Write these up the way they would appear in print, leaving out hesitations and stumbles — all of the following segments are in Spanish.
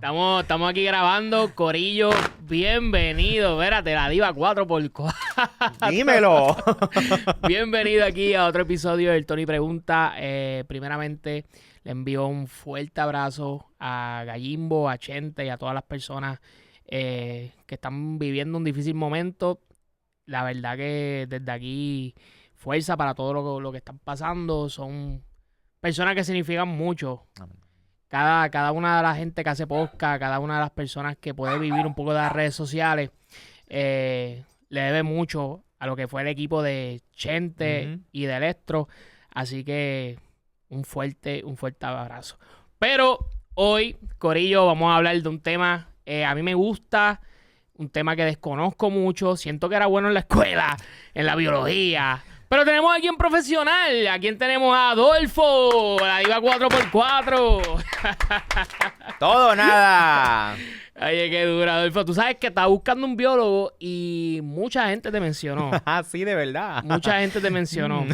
Estamos aquí grabando, Corillo, bienvenido, espérate, la diva 4x4. Dímelo. Bienvenido aquí a otro episodio del Tony Pregunta. Primeramente, le envío un fuerte abrazo a Gallimbo, a Chente y a todas las personas que están viviendo un difícil momento. La verdad que desde aquí, fuerza para todo lo que están pasando. Son personas que significan mucho. Cada una de la gente que hace podcast, cada una de las personas que puede vivir un poco de las redes sociales, le debe mucho a lo que fue el equipo de Chente y de Electro. Así que un fuerte abrazo. Pero hoy, Corillo, vamos a hablar de un tema, a mí me gusta, un tema que desconozco mucho. Siento que era bueno en la escuela, en la biología. Pero tenemos aquí un profesional. ¿A quién tenemos? A Adolfo, la diva 4x4. Todo o nada. Ay, qué duro, Adolfo. Tú sabes que estaba buscando un biólogo y mucha gente te mencionó. Ah, sí, de verdad. Mucha gente te mencionó.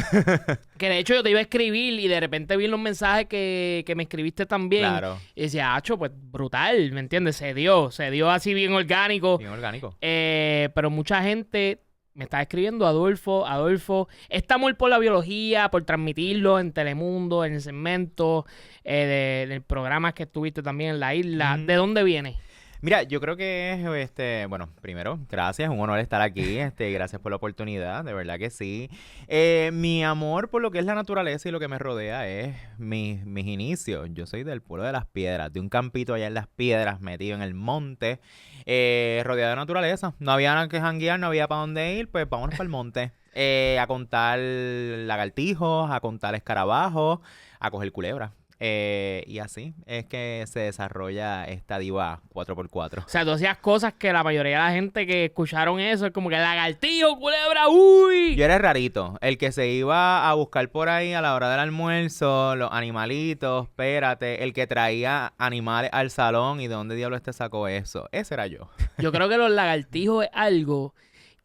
Que de hecho yo te iba a escribir y de repente vi los mensajes que me escribiste también. Claro. Y decía, Acho, pues brutal, ¿me entiendes? Se dio así bien orgánico. Bien orgánico. Pero mucha gente me está escribiendo, Adolfo, está amor por la biología, por transmitirlo en Telemundo, en el segmento, del programa que estuviste también en la isla. ¿De dónde viene? Mira, yo creo que es, bueno, primero, gracias, un honor estar aquí, gracias por la oportunidad, de verdad que sí. Mi amor por lo que es la naturaleza y lo que me rodea es mis inicios. Yo soy del pueblo de Las Piedras, de un campito allá en Las Piedras, metido en el monte, rodeado de naturaleza. No había nada que janguear, no había para dónde ir, pues vámonos para el monte. A contar lagartijos, a contar escarabajos, a coger culebras. Y así es que se desarrolla esta diva 4x4. O sea, tú hacías cosas que la mayoría de la gente que escucharon eso es como que lagartijo, culebra, uy. Yo era rarito, el que se iba a buscar por ahí a la hora del almuerzo, los animalitos, espérate, el que traía animales al salón y de dónde diablos te sacó eso. Ese era yo. Yo creo que los lagartijos es algo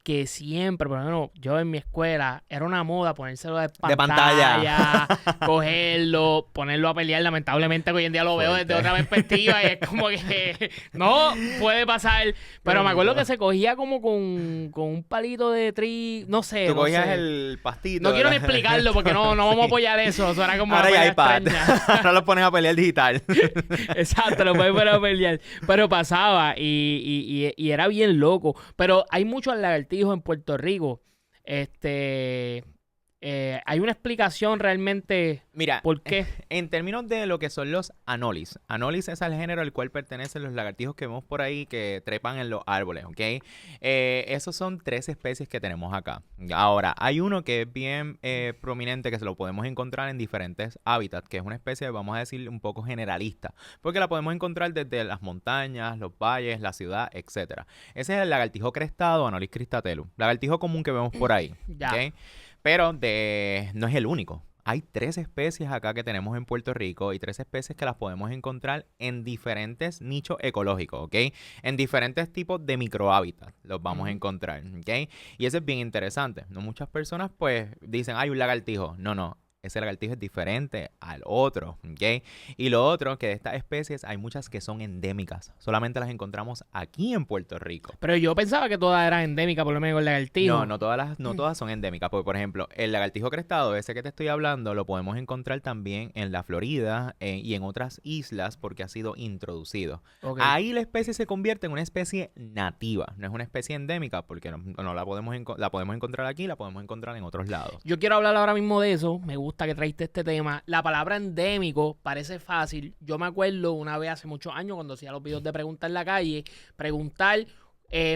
que siempre, por ejemplo, yo en mi escuela, era una moda ponérselo de pantalla, cogerlo, ponerlo a pelear. Lamentablemente hoy en día lo veo desde otra perspectiva y es como que no puede pasar. Pero me acuerdo que se cogía como con un palito de no sé. Tú no cogías sé. el pastito. No quiero ni explicarlo porque no vamos a apoyar eso. Eso era como ahora una hay iPad. Ahora lo pones a pelear digital. Exacto, lo puedes poner a pelear. Pero pasaba y era bien loco. Pero hay muchos lagartijos en Puerto Rico. Hay una explicación realmente. Mira, ¿por qué? En términos de lo que son los anolis. Anolis es el género al cual pertenecen los lagartijos que vemos por ahí que trepan en los árboles, ¿ok? Esos son 3 especies que tenemos acá. Ahora, hay uno que es bien prominente que se lo podemos encontrar en diferentes hábitats, que es una especie, vamos a decir, un poco generalista, porque la podemos encontrar desde las montañas, los valles, la ciudad, etcétera. Ese es el lagartijo crestado, Anolis cristatellum. Lagartijo común que vemos por ahí, ¿ok? Pero no es el único. Hay 3 especies acá que tenemos en Puerto Rico y 3 especies que las podemos encontrar en diferentes nichos ecológicos, ¿ok? En diferentes tipos de microhábitats los vamos a encontrar, ¿ok? Y eso es bien interesante. No muchas personas pues dicen, hay un lagartijo. No. Ese lagartijo es diferente al otro, ¿ok? Y lo otro, que de estas especies hay muchas que son endémicas. Solamente las encontramos aquí en Puerto Rico. Pero yo pensaba que todas eran endémicas, por lo menos el lagartijo. No todas son endémicas. Porque, por ejemplo, el lagartijo crestado, ese que te estoy hablando, lo podemos encontrar también en la Florida y en otras islas porque ha sido introducido. Okay. Ahí la especie se convierte en una especie nativa. No es una especie endémica porque no la podemos encontrar aquí, la podemos encontrar en otros lados. Yo quiero hablar ahora mismo de eso. Me gusta que traiste este tema. La palabra endémico parece fácil. Yo me acuerdo una vez hace muchos años cuando hacía los videos de preguntar en la calle,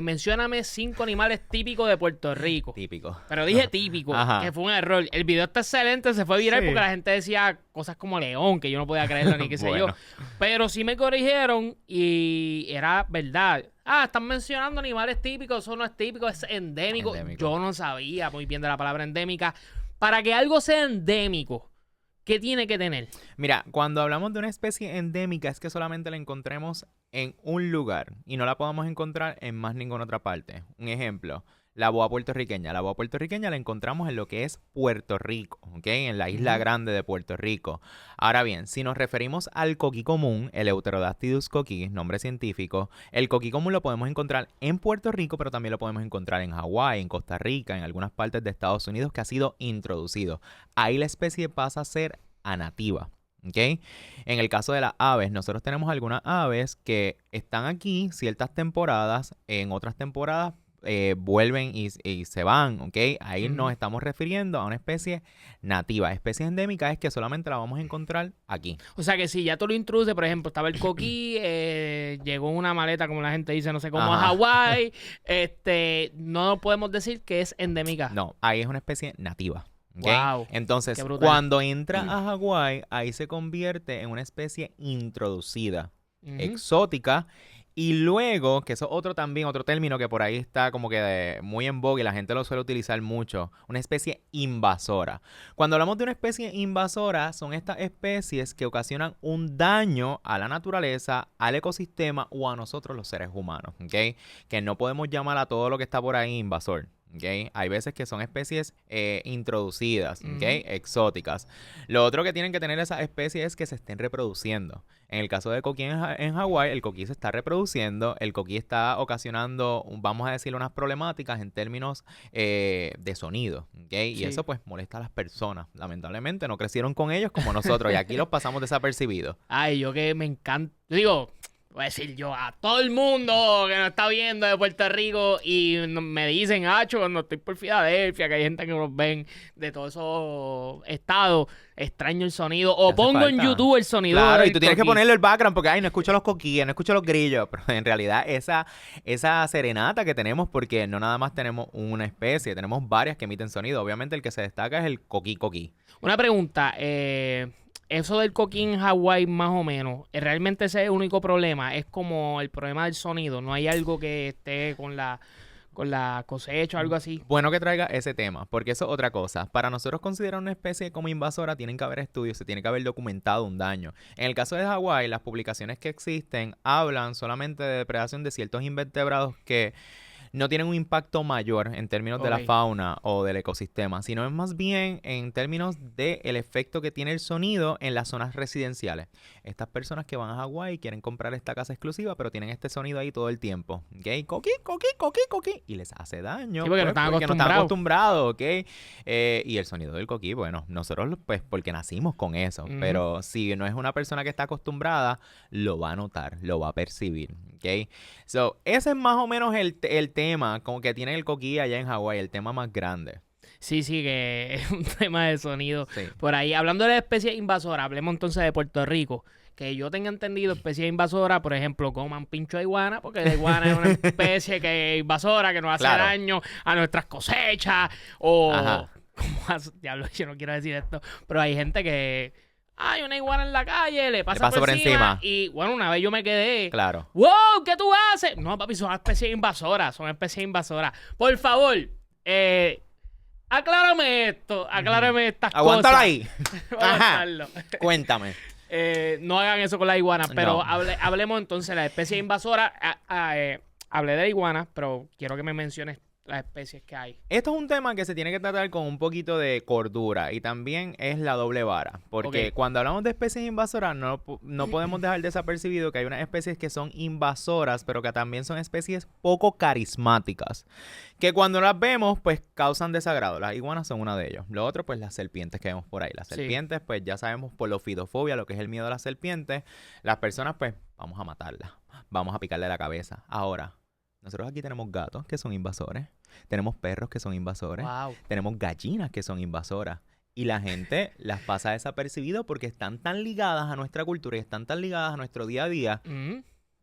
mencióname 5 animales típicos de Puerto Rico. Típico. Pero dije típico, que fue un error. El video está excelente, se fue viral porque la gente decía cosas como león, que yo no podía creerlo ni qué sé yo. Pero sí me corrigieron y era verdad. Están mencionando animales típicos, eso no es típico, es endémico. Yo no sabía muy bien de la palabra endémica. Para que algo sea endémico, ¿qué tiene que tener? Mira, cuando hablamos de una especie endémica es que solamente la encontremos en un lugar y no la podamos encontrar en más ninguna otra parte. Un ejemplo, La boa puertorriqueña. La boa puertorriqueña la encontramos en lo que es Puerto Rico, ¿ok? En la isla grande de Puerto Rico. Ahora bien, si nos referimos al coquí común, el Euterodactylus coquí, nombre científico, el coquí común lo podemos encontrar en Puerto Rico, pero también lo podemos encontrar en Hawái, en Costa Rica, en algunas partes de Estados Unidos que ha sido introducido. Ahí la especie pasa a ser anativa. ¿Ok? En el caso de las aves, nosotros tenemos algunas aves que están aquí ciertas temporadas, en otras temporadas vuelven y se van, ¿ok? Ahí nos estamos refiriendo a una especie nativa. Especie endémica es que solamente la vamos a encontrar aquí. O sea que si ya tú lo introduces, por ejemplo, estaba el coquí, llegó en una maleta, como la gente dice, no sé cómo, a Hawái, no podemos decir que es endémica. No, ahí es una especie nativa. ¿Okay? Wow, entonces, cuando entra a Hawái, ahí se convierte en una especie introducida, exótica, y luego, que eso es otro término que por ahí está como que muy en vogue y la gente lo suele utilizar mucho, una especie invasora. Cuando hablamos de una especie invasora, son estas especies que ocasionan un daño a la naturaleza, al ecosistema o a nosotros los seres humanos, ¿ok? Que no podemos llamar a todo lo que está por ahí invasor. ¿Okay? Hay veces que son especies introducidas, ¿okay? Exóticas. Lo otro que tienen que tener esas especies es que se estén reproduciendo. En el caso del coquí en Hawái, el coquí se está reproduciendo, el coquí está ocasionando, vamos a decir, unas problemáticas en términos de sonido, ¿okay? Y eso pues molesta a las personas. Lamentablemente no crecieron con ellos como nosotros y aquí los pasamos desapercibidos. Ay, yo que me encanta, digo, voy a decir yo a todo el mundo que nos está viendo de Puerto Rico y me dicen, cuando estoy por Filadelfia, que hay gente que nos ven de todos esos estados, extraño el sonido, o pongo en YouTube el sonido. Claro, y tú tienes que ponerle el background porque, no escucho los coquíes, no escucho los grillos, pero en realidad esa serenata que tenemos, porque no nada más tenemos una especie, tenemos varias que emiten sonido. Obviamente el que se destaca es el coquí. Una pregunta, eso del coquí en Hawái, más o menos, ¿realmente ese es el único problema? Es como el problema del sonido. ¿No hay algo que esté con la cosecha o algo así? Bueno que traiga ese tema, porque eso es otra cosa. Para nosotros considerar una especie como invasora, tienen que haber estudios, se tiene que haber documentado un daño. En el caso de Hawái, las publicaciones que existen hablan solamente de depredación de ciertos invertebrados que no tienen un impacto mayor en términos de la fauna o del ecosistema, sino es más bien en términos del efecto que tiene el sonido en las zonas residenciales. Estas personas que van a Hawái quieren comprar esta casa exclusiva, pero tienen este sonido ahí todo el tiempo. ¿Ok? Coquí, coquí, coquí, coquí. Y les hace daño. Sí, porque no están acostumbrados, ¿ok? Y el sonido del coquí, bueno, nosotros pues porque nacimos con eso. Pero si no es una persona que está acostumbrada, lo va a notar, lo va a percibir. ¿Ok? So, ese es más o menos el tema como que tiene el coquí allá en Hawái, el tema más grande. Sí, que es un tema de sonido. Sí. Por ahí, hablando de especies invasoras, hablemos entonces de Puerto Rico. Que yo tenga entendido, especies invasoras, por ejemplo, coman pincho de iguana, porque la iguana es una especie que invasora, que nos hace daño a nuestras cosechas, o... Diablo, yo no quiero decir esto, pero hay gente que... Hay una iguana en la calle, le pasa por encima. Y bueno, una vez yo me quedé. Claro. ¡Wow! ¿Qué tú haces? No, papi, son especies invasoras. Por favor, aclárame esto. Aclárame estas Aguántalo cosas. Ahí. Ajá. Cuéntame. No hagan eso con la iguana, pero hablemos entonces de la especie invasora. Hablé de la iguana, pero quiero que me menciones las especies que hay. Esto es un tema que se tiene que tratar con un poquito de cordura y también es la doble vara, porque cuando hablamos de especies invasoras no podemos dejar desapercibido que hay unas especies que son invasoras, pero que también son especies poco carismáticas, que cuando las vemos pues causan desagrado. Las iguanas son una de ellos. Lo otro pues las serpientes que vemos por ahí. Las serpientes pues ya sabemos por la ofidofobia, lo que es el miedo a las serpientes. Las personas pues vamos a matarlas, vamos a picarle la cabeza. Ahora, nosotros aquí tenemos gatos que son invasores, tenemos perros que son invasores, tenemos gallinas que son invasoras. Y la gente las pasa desapercibido porque están tan ligadas a nuestra cultura y están tan ligadas a nuestro día a día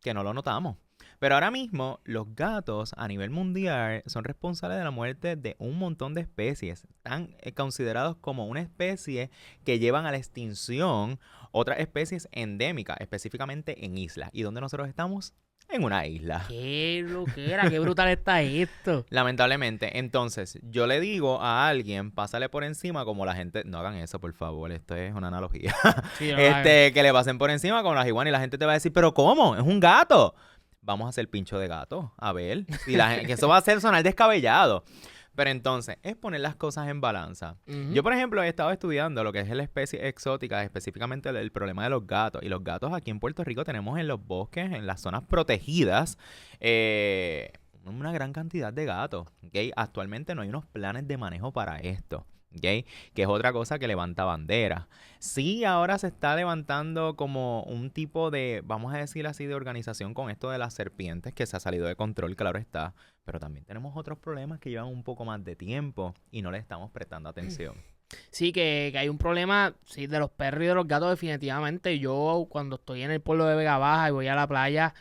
que no lo notamos. Pero ahora mismo los gatos a nivel mundial son responsables de la muerte de un montón de especies. Están considerados como una especie que llevan a la extinción otras especies endémicas, específicamente en islas. ¿Y dónde nosotros estamos? En una isla. ¡Qué loquera! ¡Qué brutal está esto! Lamentablemente. Entonces, yo le digo a alguien, pásale por encima como la gente... No hagan eso, por favor. Esto es una analogía. Sí, que le pasen por encima como las iguanas y la gente te va a decir, ¿pero cómo? ¡Es un gato! vamos a hacer pincho de gato. A ver, si que eso va a hacer sonar descabellado. Pero entonces, es poner las cosas en balanza. Yo, por ejemplo, he estado estudiando lo que es la especie exótica, específicamente el problema de los gatos. Y los gatos aquí en Puerto Rico tenemos en los bosques, en las zonas protegidas, una gran cantidad de gatos. ¿Okay? Actualmente no hay unos planes de manejo para esto. ¿Okay? Que es otra cosa que levanta bandera. Sí, ahora se está levantando como un tipo de, vamos a decir así, de organización con esto de las serpientes, que se ha salido de control, claro está. Pero también tenemos otros problemas que llevan un poco más de tiempo y no le estamos prestando atención. Sí, que hay un problema, sí, de los perros y de los gatos definitivamente. Yo cuando estoy en el pueblo de Vega Baja y voy a la playa,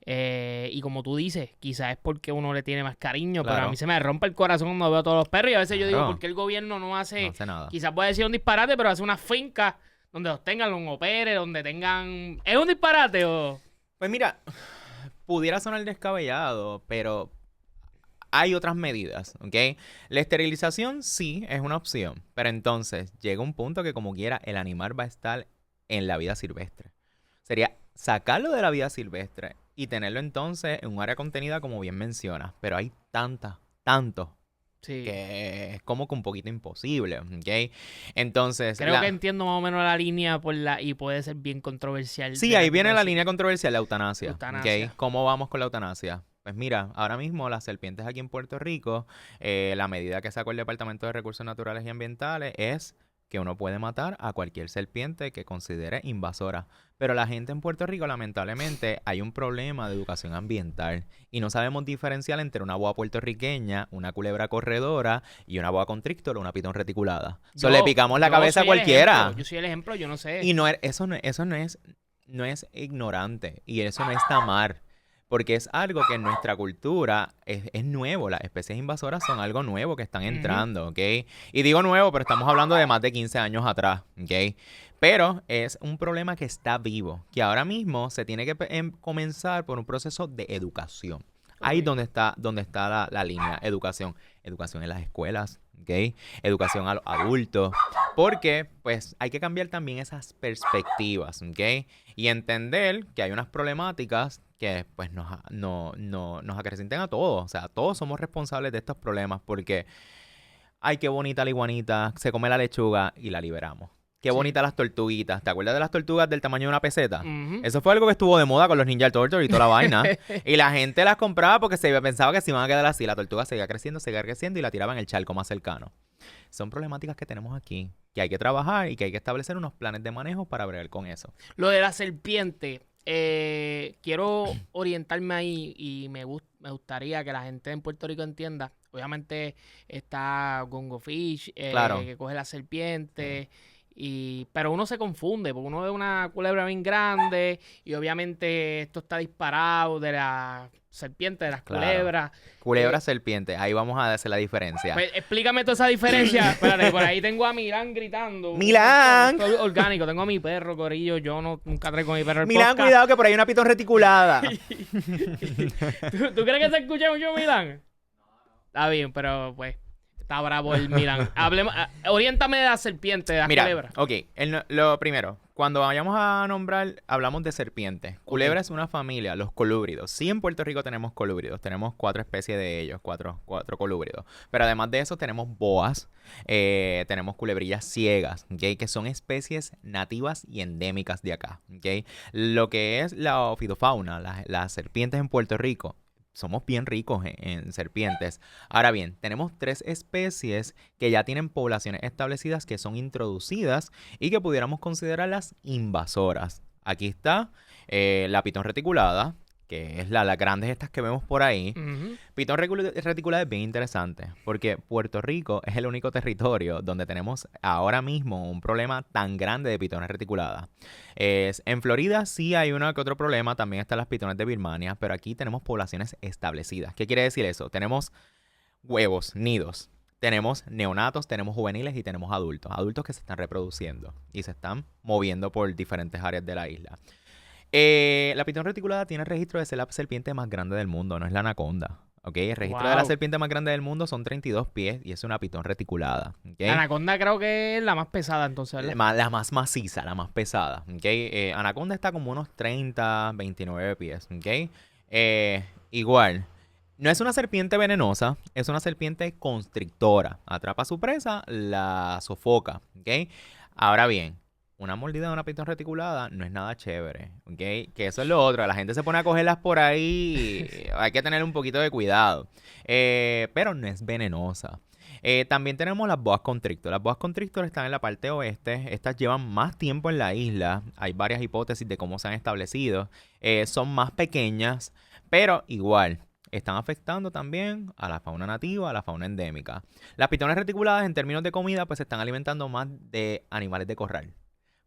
y como tú dices, quizás es porque uno le tiene más cariño, pero a Claro. mí se me rompe el corazón cuando veo a todos los perros y a veces yo digo, Claro. ¿por qué el gobierno no No hace, hace nada. quizás puede decir un disparate, pero hace una finca donde los tengan, los opere, donde tengan... ¿Es un disparate o...? Pues mira, pudiera sonar descabellado, pero hay otras medidas, ¿ok? La esterilización sí es una opción, pero entonces llega un punto que como quiera el animal va a estar en la vida silvestre. Sería sacarlo de la vida silvestre y tenerlo entonces en un área contenida como bien mencionas, pero hay tantos, Sí. que es como que un poquito imposible, ¿ok? Entonces, Creo que entiendo más o menos la línea y puede ser bien controversial. sí, de ahí que viene la decir. línea controversial, la eutanasia. Eutanasia. ¿Ok? ¿Cómo vamos con la eutanasia? Pues mira, ahora mismo las serpientes aquí en Puerto Rico, la medida que sacó el Departamento de Recursos Naturales y Ambientales es que uno puede matar a cualquier serpiente que considere invasora. Pero la gente en Puerto Rico, lamentablemente, hay un problema de educación ambiental y no sabemos diferenciar entre una boa puertorriqueña, una culebra corredora y una boa constrictor o una pitón reticulada. Le picamos la Yo cabeza a soy el cualquiera. ejemplo, yo soy el ejemplo, yo no sé. Y eso no es ignorante y eso no está mal. Porque es algo que en nuestra cultura es nuevo. Las especies invasoras son algo nuevo que están entrando, ¿ok? Y digo nuevo, pero estamos hablando de más de 15 años atrás, ¿ok? Pero es un problema que está vivo, que ahora mismo se tiene que comenzar por un proceso de educación. Ahí Ok. donde está la línea, educación. Educación en las escuelas, ¿ok? Educación a los adultos. Porque, pues, hay que cambiar también esas perspectivas, ¿ok? Y entender que hay unas problemáticas que, pues, nos acrecenten a todos. O sea, todos somos responsables de estos problemas porque, ay, qué bonita la iguanita, se come la lechuga y la liberamos. Qué Sí. bonitas las tortuguitas. ¿Te acuerdas de las tortugas del tamaño de una peseta? Ujú. Eso fue algo que estuvo de moda con los Ninja Turtles y toda la vaina. Y la gente las compraba porque pensaba que se iban a quedar así. La tortuga seguía creciendo y la tiraban en el charco más cercano. Son problemáticas que tenemos aquí, que hay que trabajar y que hay que establecer unos planes de manejo para bregar con eso. Lo de la serpiente, quiero orientarme ahí y me gustaría que la gente en Puerto Rico entienda. Obviamente está Gongo Fish, Claro. que coge la serpiente, pero uno se confunde porque uno ve una culebra bien grande y obviamente esto está disparado de la serpiente, de las Claro. culebras. Culebra, serpiente, ahí vamos a hacer la diferencia. Pues explícame toda esa diferencia. Espérate, por ahí tengo a Milán gritando. ¡Milán! Esto es orgánico. Tengo a mi perro, Corillo. Yo nunca traigo a mi perro al Milán, podcast. cuidado que por ahí hay una pitón reticulada. ¿Tú crees que se escucha mucho Milán? Está bien, pero pues está bravo el Milán. Hablemos, oriéntame de la serpiente, de la Mira, culebra. ok, lo primero, cuando vayamos a nombrar, hablamos de serpientes. Culebra es una familia, los colúbridos. Sí, en Puerto Rico tenemos colúbridos, tenemos 4 especies de ellos, cuatro colúbridos. Pero además de eso tenemos boas, tenemos culebrillas ciegas, ¿ok? Que son especies nativas y endémicas de acá, ¿ok? Lo que es la ofidofauna, las serpientes en Puerto Rico, somos bien ricos en serpientes. Ahora bien, tenemos 3 especies que ya tienen poblaciones establecidas que son introducidas y que pudiéramos considerarlas invasoras. Aquí está la pitón reticulada, que es las grandes estas que vemos por ahí. Ujú. Pitón reticulada es bien interesante porque Puerto Rico es el único territorio donde tenemos ahora mismo un problema tan grande de pitones reticuladas. En Florida sí hay uno que otro problema, también están las pitones de Birmania, pero aquí tenemos poblaciones establecidas. ¿Qué quiere decir eso? Tenemos huevos, nidos. Tenemos neonatos, tenemos juveniles y tenemos adultos. Adultos que se están reproduciendo y se están moviendo por diferentes áreas de la isla. La pitón reticulada tiene el registro de ser la serpiente más grande del mundo, no es la anaconda. ¿Ok? El registro de la Wow. serpiente más grande del mundo son 32 pies y es una pitón reticulada. ¿Ok? La anaconda creo que es la más pesada entonces, ¿verdad? La más maciza, la más pesada. ¿Ok? Anaconda está como unos 30, 29 pies. ¿Ok? Igual, no es una serpiente venenosa, es una serpiente constrictora. Atrapa a su presa, la sofoca, ¿ok? Ahora bien, una mordida de una pitón reticulada no es nada chévere, ¿ok? Que eso es lo otro, la gente se pone a cogerlas por ahí, hay que tener un poquito de cuidado. Pero no es venenosa. También tenemos las boas constrictor. Las boas constrictor están en la parte oeste. Estas llevan más tiempo en la isla. Hay varias hipótesis de cómo se han establecido. Son más pequeñas, pero igual están afectando también a la fauna nativa, a la fauna endémica. Las pitones reticuladas en términos de comida pues se están alimentando más de animales de corral.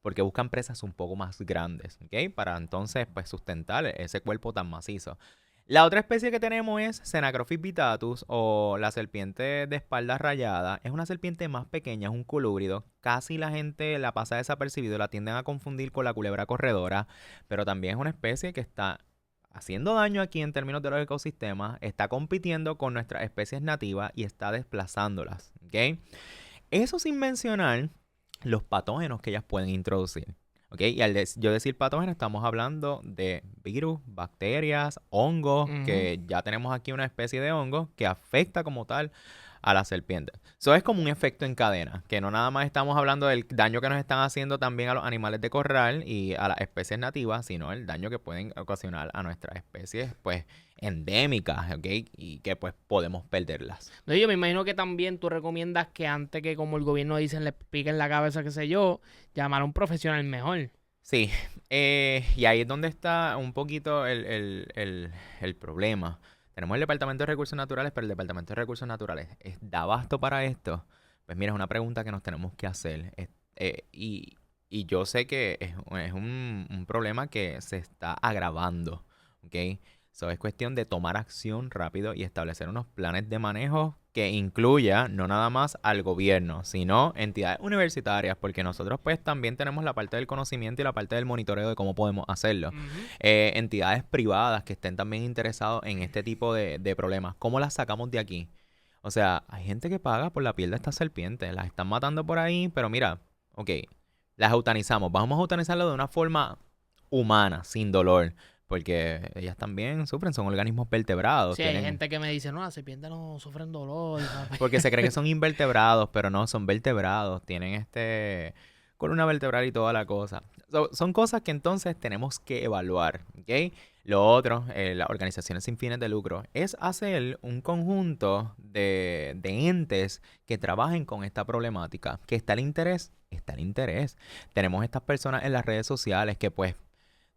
Porque buscan presas un poco más grandes, ¿ok? Para entonces pues sustentar ese cuerpo tan macizo. La otra especie que tenemos es Xenacrophis vittatus o la serpiente de espalda rayada. Es una serpiente más pequeña, es un colúbrido. Casi la gente la pasa desapercibido, la tienden a confundir con la culebra corredora, pero también es una especie que está haciendo daño aquí en términos de los ecosistemas, está compitiendo con nuestras especies nativas y está desplazándolas, ¿ok? Eso sin mencionar los patógenos que ellas pueden introducir. ¿Ok? Y yo decir patógeno, estamos hablando de virus, bacterias, hongos, que ya tenemos aquí una especie de hongo que afecta como tal a la serpiente. Eso es como un efecto en cadena, que no nada más estamos hablando del daño que nos están haciendo también a los animales de corral y a las especies nativas, sino el daño que pueden ocasionar a nuestras especies, pues, endémicas, ¿ok? Y que, pues, podemos perderlas. No, yo me imagino que también tú recomiendas que antes que, como el gobierno dicen, le piquen la cabeza, qué sé yo, llamar a un profesional mejor. Sí, y ahí es donde está un poquito el problema. Tenemos el Departamento de Recursos Naturales, pero el Departamento de Recursos Naturales ¿da abasto para esto? Pues mira, es una pregunta que nos tenemos que hacer. Y yo sé que es un problema que se está agravando, ¿ok? So, es cuestión de tomar acción rápido y establecer unos planes de manejo que incluya no nada más al gobierno, sino entidades universitarias, porque nosotros pues también tenemos la parte del conocimiento y la parte del monitoreo de cómo podemos hacerlo. Entidades privadas que estén también interesados en este tipo de problemas, ¿cómo las sacamos de aquí? O sea, hay gente que paga por la piel de estas serpientes, las están matando por ahí, pero mira, ok, las eutanizamos, vamos a eutanizarlo de una forma humana, sin dolor. Porque ellas también sufren, son organismos vertebrados. Sí, hay gente que me dice, no, las serpientes no sufren dolor. Porque se cree que son invertebrados, pero no, son vertebrados. Tienen columna vertebral y toda la cosa. Son cosas que entonces tenemos que evaluar, ¿ok? Lo otro, las organizaciones sin fines de lucro, es hacer un conjunto de entes que trabajen con esta problemática. ¿Que está el interés? Está el interés. Tenemos estas personas en las redes sociales que pues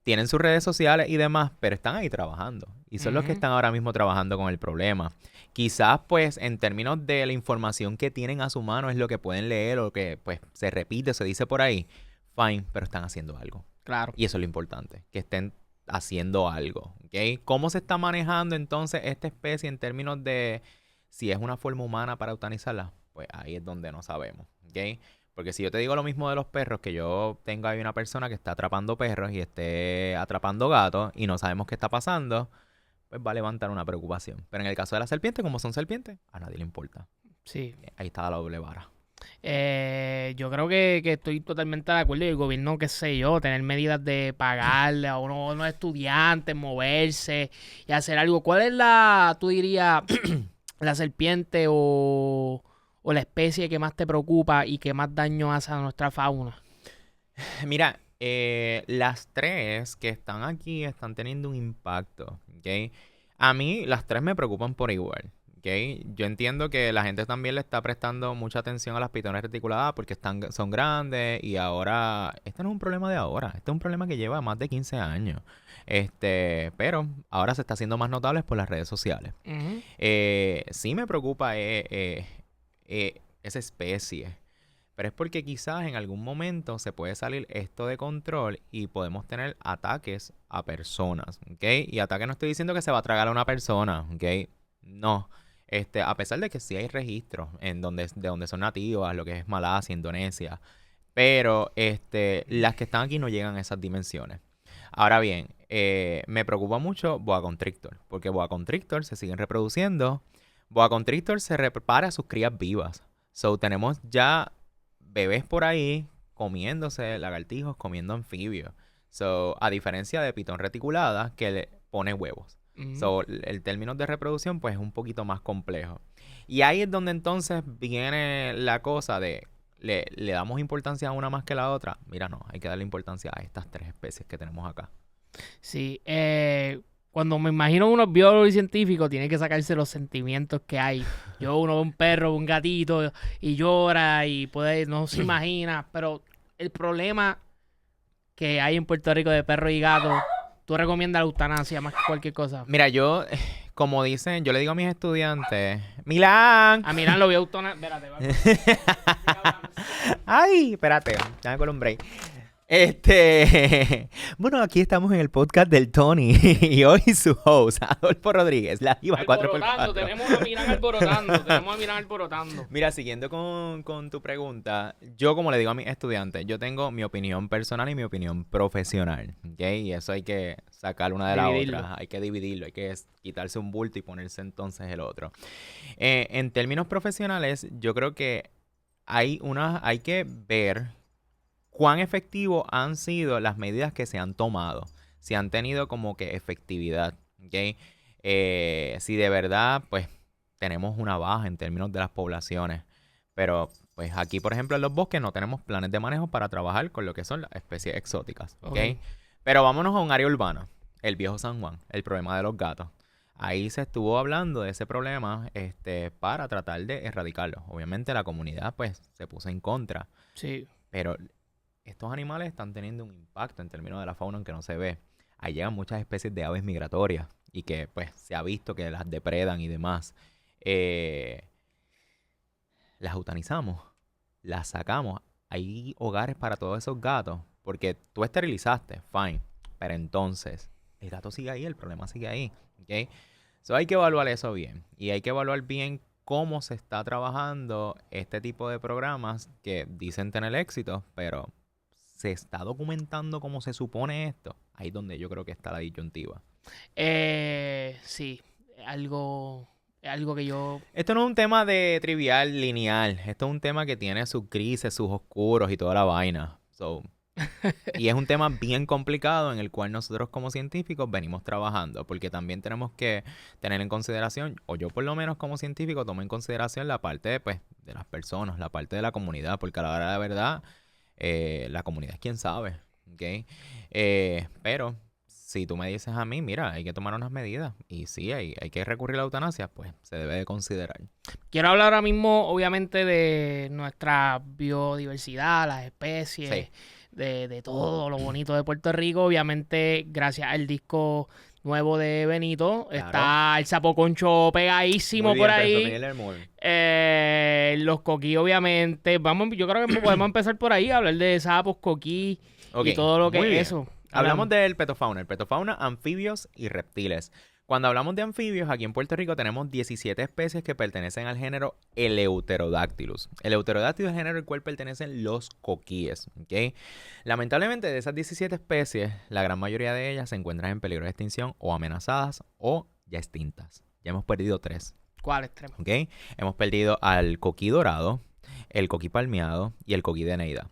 tienen sus redes sociales y demás, pero están ahí trabajando. Y son los que están ahora mismo trabajando con el problema. Quizás, pues, en términos de la información que tienen a su mano es lo que pueden leer o que, pues, se repite, se dice por ahí. Fine, pero están haciendo algo. Claro. Y eso es lo importante, que estén haciendo algo, ¿ok? ¿Cómo se está manejando entonces esta especie en términos de si es una forma humana para eutanizarla? Pues ahí es donde no sabemos, ¿ok? Porque si yo te digo lo mismo de los perros, que yo tengo ahí una persona que está atrapando perros y esté atrapando gatos y no sabemos qué está pasando, pues va a levantar una preocupación. Pero en el caso de la serpiente, como son serpientes, a nadie le importa. Sí. Ahí está la doble vara. Yo creo que estoy totalmente de acuerdo. Y el gobierno, qué sé yo, tener medidas de pagarle a unos estudiantes, moverse y hacer algo. ¿Cuál es tú dirías, la serpiente o la especie que más te preocupa y que más daño hace a nuestra fauna? Mira, las tres que están aquí están teniendo un impacto, ¿ok? A mí las tres me preocupan por igual, ¿ok? Yo entiendo que la gente también le está prestando mucha atención a las pitones reticuladas porque son grandes y ahora, este no es un problema de ahora, este es un problema que lleva más de 15 años. Pero ahora se está haciendo más notable por las redes sociales. Sí me preocupa esa especie. Pero es porque quizás en algún momento se puede salir esto de control y podemos tener ataques a personas, ¿ok? Y ataque no estoy diciendo que se va a tragar a una persona, ¿ok? No. A pesar de que sí hay registros de donde son nativas, lo que es Malasia, Indonesia. Pero las que están aquí no llegan a esas dimensiones. Ahora bien, me preocupa mucho boa constrictor, porque boa constrictor se siguen reproduciendo. Boa constrictor se repara a sus crías vivas. So, tenemos ya bebés por ahí comiéndose lagartijos, comiendo anfibios. So, a diferencia de pitón reticulada, que le pone huevos. So, el término de reproducción, pues, es un poquito más complejo. Y ahí es donde entonces viene la cosa de, ¿le damos importancia a una más que la otra? Mira, no, hay que darle importancia a estas 3 especies que tenemos acá. Sí, cuando me imagino unos biólogos y científicos, tienen que sacarse los sentimientos que hay. Uno ve un perro, un gatito y llora y no se imagina, pero el problema que hay en Puerto Rico de perros y gatos, tú recomiendas la eutanasia más que cualquier cosa. Mira, como dicen, yo le digo a mis estudiantes, ¡Milán! A Milán lo voy a eutanasiar. Espérate, Ay, espérate, ya me columbré. Bueno, aquí estamos en el podcast del Tony y hoy su host, Adolfo Rodríguez, la Diva 4x4. Tenemos a Milán alborotando. Mira, siguiendo con tu pregunta, yo como le digo a mis estudiantes, yo tengo mi opinión personal y mi opinión profesional, ¿ok? Y eso hay que sacar una de las otras, hay que dividirlo, hay que quitarse un bulto y ponerse entonces el otro. En términos profesionales, yo creo que hay que ver cuán efectivos han sido las medidas que se han tomado. Si han tenido como que efectividad, ¿ok? Si de verdad, pues, tenemos una baja en términos de las poblaciones. Pero, pues, aquí, por ejemplo, en los bosques no tenemos planes de manejo para trabajar con lo que son las especies exóticas, ¿ok? Pero vámonos a un área urbana. El Viejo San Juan, el problema de los gatos. Ahí se estuvo hablando de ese problema para tratar de erradicarlo. Obviamente la comunidad, pues, se puso en contra. Sí. Pero estos animales están teniendo un impacto en términos de la fauna aunque no se ve. Ahí llegan muchas especies de aves migratorias y que pues se ha visto que las depredan y demás. Las eutanizamos, las sacamos. Hay hogares para todos esos gatos porque tú esterilizaste, fine. Pero entonces el gato sigue ahí, el problema sigue ahí. ¿Okay? So hay que evaluar eso bien y hay que evaluar bien cómo se está trabajando este tipo de programas que dicen tener éxito, pero ¿se está documentando cómo se supone esto? Ahí es donde yo creo que está la disyuntiva. Sí, algo que yo... Esto no es un tema de trivial, lineal. Esto es un tema que tiene sus grises, sus oscuros y toda la vaina. Y es un tema bien complicado en el cual nosotros como científicos venimos trabajando, porque también tenemos que tener en consideración, o yo por lo menos como científico tomo en consideración la parte pues, de las personas, la parte de la comunidad, porque a la hora de la verdad... la comunidad es quien sabe, ¿ok? Pero si tú me dices a mí, mira, hay que tomar unas medidas y sí, hay que recurrir a la eutanasia, pues se debe de considerar. Quiero hablar ahora mismo, obviamente, de nuestra biodiversidad, las especies, Sí. de todo lo bonito de Puerto Rico. Obviamente, gracias al disco nuevo de Benito, Claro. Está el sapo concho pegadísimo Muy bien, por ahí. Miller Moore. Los coquí, obviamente. Yo creo que podemos empezar por ahí, hablar de sapos, coquí y todo lo que muy es bien. eso. Hablamos del petofauna. El petofauna, anfibios y reptiles. Cuando hablamos de anfibios, aquí en Puerto Rico tenemos 17 especies que pertenecen al género Eleutherodactylus. Eleutherodactylus es el género al cual pertenecen los coquíes, ¿ok? Lamentablemente, de esas 17 especies, la gran mayoría de ellas se encuentran en peligro de extinción o amenazadas o ya extintas. Ya hemos perdido 3. ¿Cuál extremo? ¿Ok? Hemos perdido al coquí dorado, el coquí palmeado y el coquí de Eneida.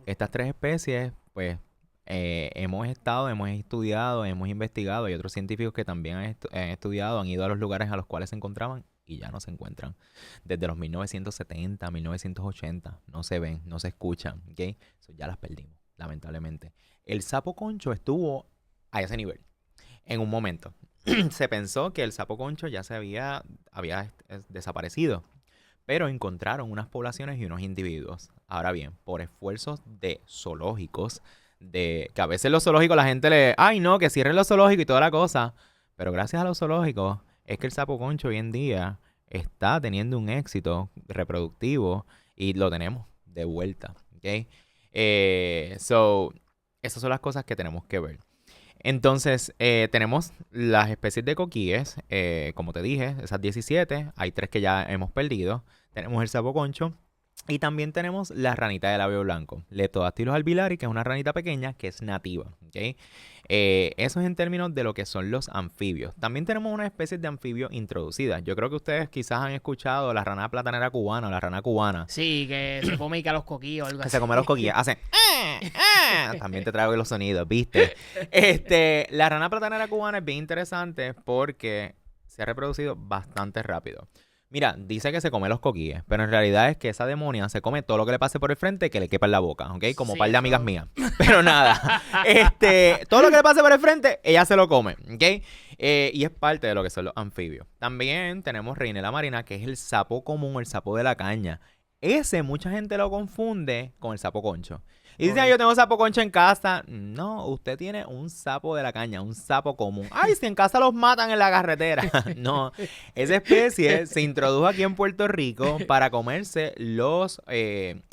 Estas 3 especies, pues, hemos estudiado, hemos investigado. Hay otros científicos que también han estudiado, han ido a los lugares a los cuales se encontraban y ya no se encuentran. Desde los 1970, 1980, no se ven, no se escuchan, ¿ok? Eso ya las perdimos, lamentablemente. El sapo concho estuvo a ese nivel en un momento. Se pensó que el sapo concho ya había desaparecido, pero encontraron unas poblaciones y unos individuos. Ahora bien, por esfuerzos de zoológicos, que a veces los zoológicos la gente ay no, que cierren los zoológicos y toda la cosa, pero gracias a los zoológicos es que el sapo concho hoy en día está teniendo un éxito reproductivo y lo tenemos de vuelta, ¿ok? Esas son las cosas que tenemos que ver. Entonces, tenemos las especies de coquíes, como te dije, esas 17, hay 3 que ya hemos perdido. Tenemos el sapo concho y también tenemos la ranita de labio blanco, Leptodactylus albillari, que es una ranita pequeña que es nativa, ¿ok? Eso es en términos de lo que son los anfibios. También tenemos una especie de anfibios introducidas. Yo creo que ustedes quizás han escuchado la rana platanera cubana o la rana cubana. Sí, que se come y que a los coquillos o algo Que así. se come los coquillas. Hacen... También te traigo los sonidos, ¿viste? La rana platanera cubana es bien interesante porque se ha reproducido bastante rápido. Mira, dice que se come los coquíes, pero en realidad es que esa demonia se come todo lo que le pase por el frente que le quepa en la boca, ¿ok? Como Sí, par de amigas eso. mías. Pero nada, todo lo que le pase por el frente, ella se lo come, ¿ok? Y es parte de lo que son los anfibios. También tenemos Reinella marina, que es el sapo común, el sapo de la caña. Ese mucha gente lo confunde con el sapo concho. Y dicen, Ok. yo tengo sapo concho en casa. No, usted tiene un sapo de la caña, un sapo común. Ay, si en casa los matan en la carretera. No, esa especie se introdujo aquí en Puerto Rico para comerse los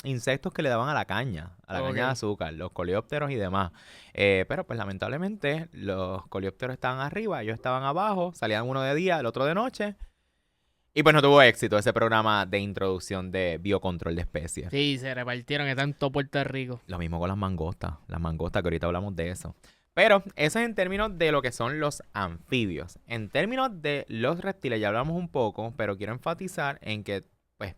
insectos que le daban a la caña Ok. de azúcar, los coleópteros y demás. Pero pues lamentablemente los coleópteros estaban arriba, ellos estaban abajo, salían uno de día, el otro de noche. Y pues no tuvo éxito ese programa de introducción de biocontrol de especies. Sí, se repartieron, están en todo Puerto Rico. Lo mismo con las mangostas que ahorita hablamos de eso. Pero eso es en términos de lo que son los anfibios. En términos de los reptiles ya hablamos un poco, pero quiero enfatizar en que, pues,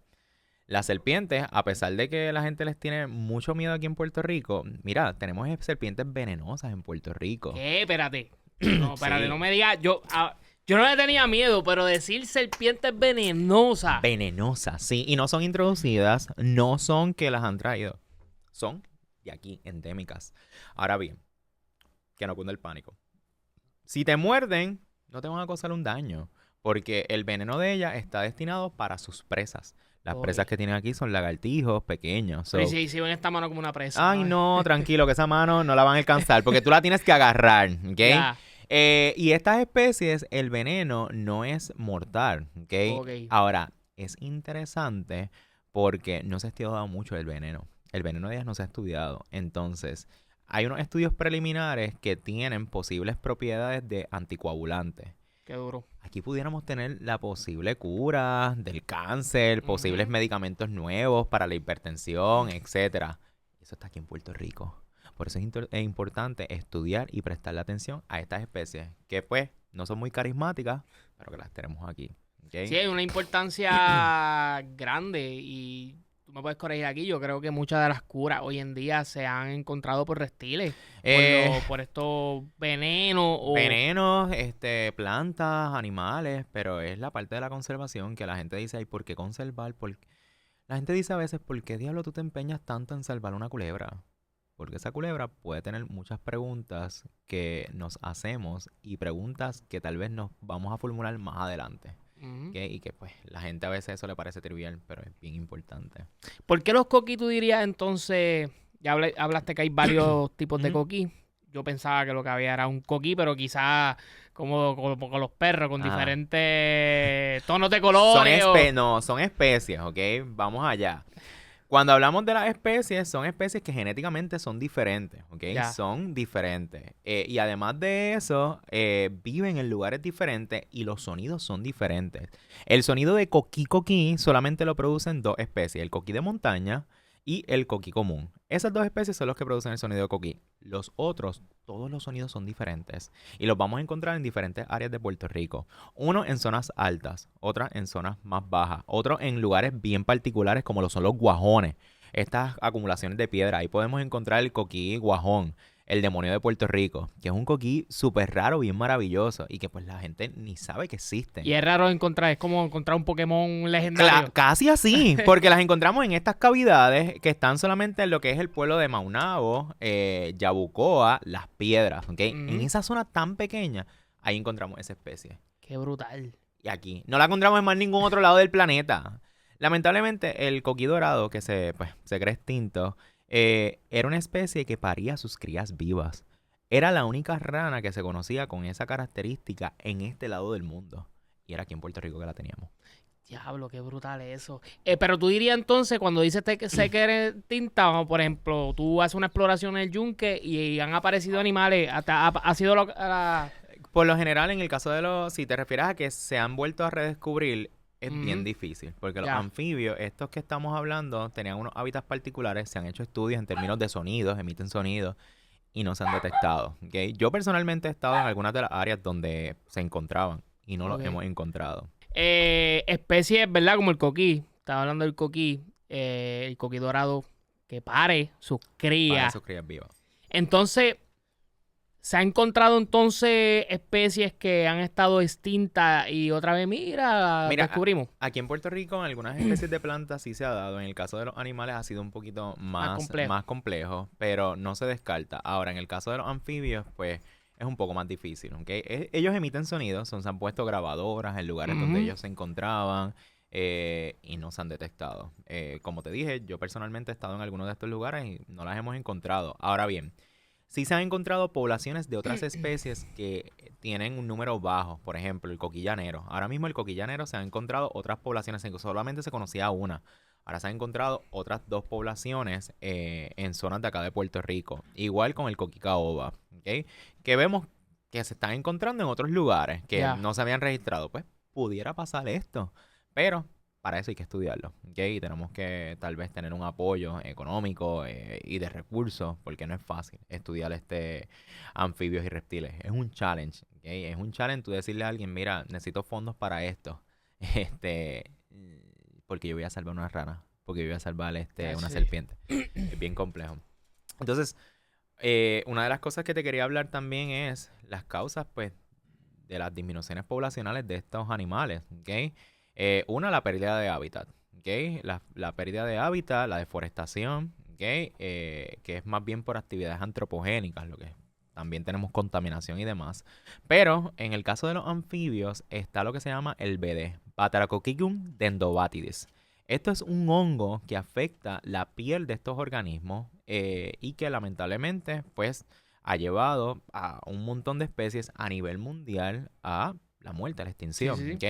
las serpientes, a pesar de que la gente les tiene mucho miedo aquí en Puerto Rico, mira, tenemos serpientes venenosas en Puerto Rico. ¿Qué? Espérate. No, espérate, Sí. no me digas. Yo no le tenía miedo, pero decir serpientes venenosas. Venenosas, sí, y no son introducidas, no son que las han traído, son de aquí, endémicas. Ahora bien, que no cunda el pánico. Si te muerden, no te van a causar un daño, porque el veneno de ella está destinado para sus presas. Las Ok. presas que tienen aquí son lagartijos pequeños. Pero So, si ven esta mano como una presa. ay, no, tranquilo, que esa mano no la van a alcanzar, porque tú la tienes que agarrar, ¿ok? Ya. Y estas especies, el veneno no es mortal, ¿ok? Ok. Ahora, es interesante porque no se ha estudiado mucho el veneno. El veneno de ellas no se ha estudiado. Entonces, hay unos estudios preliminares que tienen posibles propiedades de anticoagulantes. Qué duro. Aquí pudiéramos tener la posible cura del cáncer, posibles Ujú. medicamentos nuevos para la hipertensión, etcétera. Eso está aquí en Puerto Rico. Por eso es importante estudiar y prestarle atención a estas especies, que pues no son muy carismáticas, pero que las tenemos aquí. ¿Ok? Sí, hay una importancia grande y tú me puedes corregir aquí. Yo creo que muchas de las curas hoy en día se han encontrado por reptiles, Eh, por estos venenos o... Venenos, plantas, animales, pero es la parte de la conservación que la gente dice, ay, ¿por qué conservar? La gente dice a veces, ¿por qué diablo tú te empeñas tanto en salvar una culebra? Porque esa culebra puede tener muchas preguntas que nos hacemos y preguntas que tal vez nos vamos a formular más adelante. Ujú. ¿Ok? Y que pues la gente a veces eso le parece trivial, pero es bien importante. ¿Por qué los coquí tú dirías entonces? Ya hablaste que hay varios tipos de Ujú. coquí. Yo pensaba que lo que había era un coquí, pero quizás como con los perros, con Ah. diferentes tonos de Son, colores. no, son especies, ¿ok? Vamos allá. Cuando hablamos de las especies, son especies que genéticamente son diferentes, ¿ok? Ya. Son diferentes. Y además de eso, viven en lugares diferentes y los sonidos son diferentes. El sonido de coquí solamente lo producen dos especies, el coquí de montaña y el coquí común. Esas dos especies son los que producen el sonido de coquí. Los otros, todos los sonidos son diferentes y los vamos a encontrar en diferentes áreas de Puerto Rico. Uno en zonas altas, otra en zonas más bajas, otro en lugares bien particulares como lo son los guajones, estas acumulaciones de piedra. Ahí podemos encontrar el coquí guajón, el demonio de Puerto Rico, que es un coquí súper raro, bien maravilloso y que pues la gente ni sabe que existen. Y es raro encontrar, es como encontrar un Pokémon legendario. Casi así, porque las encontramos en estas cavidades que están solamente en lo que es el pueblo de Maunabo, Yabucoa, Las Piedras, ¿ok? En Ujú. esa zona tan pequeña, ahí encontramos esa especie. Qué brutal. Y aquí, no la encontramos en más ningún otro lado del planeta. Lamentablemente, el coquí dorado, que se cree extinto, era una especie que paría sus crías vivas. Era la única rana que se conocía con esa característica en este lado del mundo. Y era aquí en Puerto Rico que la teníamos. Diablo, qué brutal eso. Pero tú dirías entonces, cuando dices que sé que eres tinta, o por ejemplo, tú haces una exploración en el yunque y han aparecido animales, ha sido Por lo general, en el caso de si te refieres a que se han vuelto a redescubrir, es Ujú. bien difícil, porque los Ya. anfibios, estos que estamos hablando, tenían unos hábitats particulares, se han hecho estudios en términos de sonidos, emiten sonidos, y no se han detectado. ¿Ok? Yo personalmente he estado en algunas de las áreas donde se encontraban y no los hemos encontrado. Especies, ¿verdad? Como el coquí. Estaba hablando del coquí. El coquí dorado que pare sus Para crías. esos crías vivas. Entonces, se ha encontrado entonces especies que han estado extintas y otra vez, mira, descubrimos. Aquí en Puerto Rico, en algunas especies de plantas sí se ha dado. En el caso de los animales ha sido un poquito más complejo, pero no se descarta. Ahora, en el caso de los anfibios, pues es un poco más difícil, ¿ok? Ellos emiten sonidos, se han puesto grabadoras en lugares donde ellos se encontraban y no se han detectado. Como te dije, yo personalmente he estado en algunos de estos lugares y no las hemos encontrado. Ahora bien, sí se han encontrado poblaciones de otras especies que tienen un número bajo. Por ejemplo, el coquillanero. Ahora mismo el coquillanero se han encontrado otras poblaciones, solamente se conocía una. Ahora se han encontrado otras 2 poblaciones en zonas de acá de Puerto Rico. Igual con el coquicaoba, ¿ok? Que vemos que se están encontrando en otros lugares que no se habían registrado. Pues pudiera pasar esto. Pero para eso hay que estudiarlo, ¿ok? Y tenemos que tal vez tener un apoyo económico y de recursos, porque no es fácil estudiar anfibios y reptiles. Es un challenge, ¿ok? Es un challenge tú decirle a alguien, mira, necesito fondos para esto, porque yo voy a salvar una rana, porque yo voy a salvar una serpiente. Es bien complejo. Entonces, una de las cosas que te quería hablar también es las causas, pues, de las disminuciones poblacionales de estos animales, ¿ok? Una, la pérdida de hábitat, ¿ok? La pérdida de hábitat, la deforestación, ¿ok? Que es más bien por actividades antropogénicas, lo que también tenemos contaminación y demás. Pero en el caso de los anfibios está lo que se llama el BD, Batrachochicum dendrobatidis. Esto es un hongo que afecta la piel de estos organismos y que lamentablemente, pues, ha llevado a un montón de especies a nivel mundial a la muerte, a la extinción, ¿ok?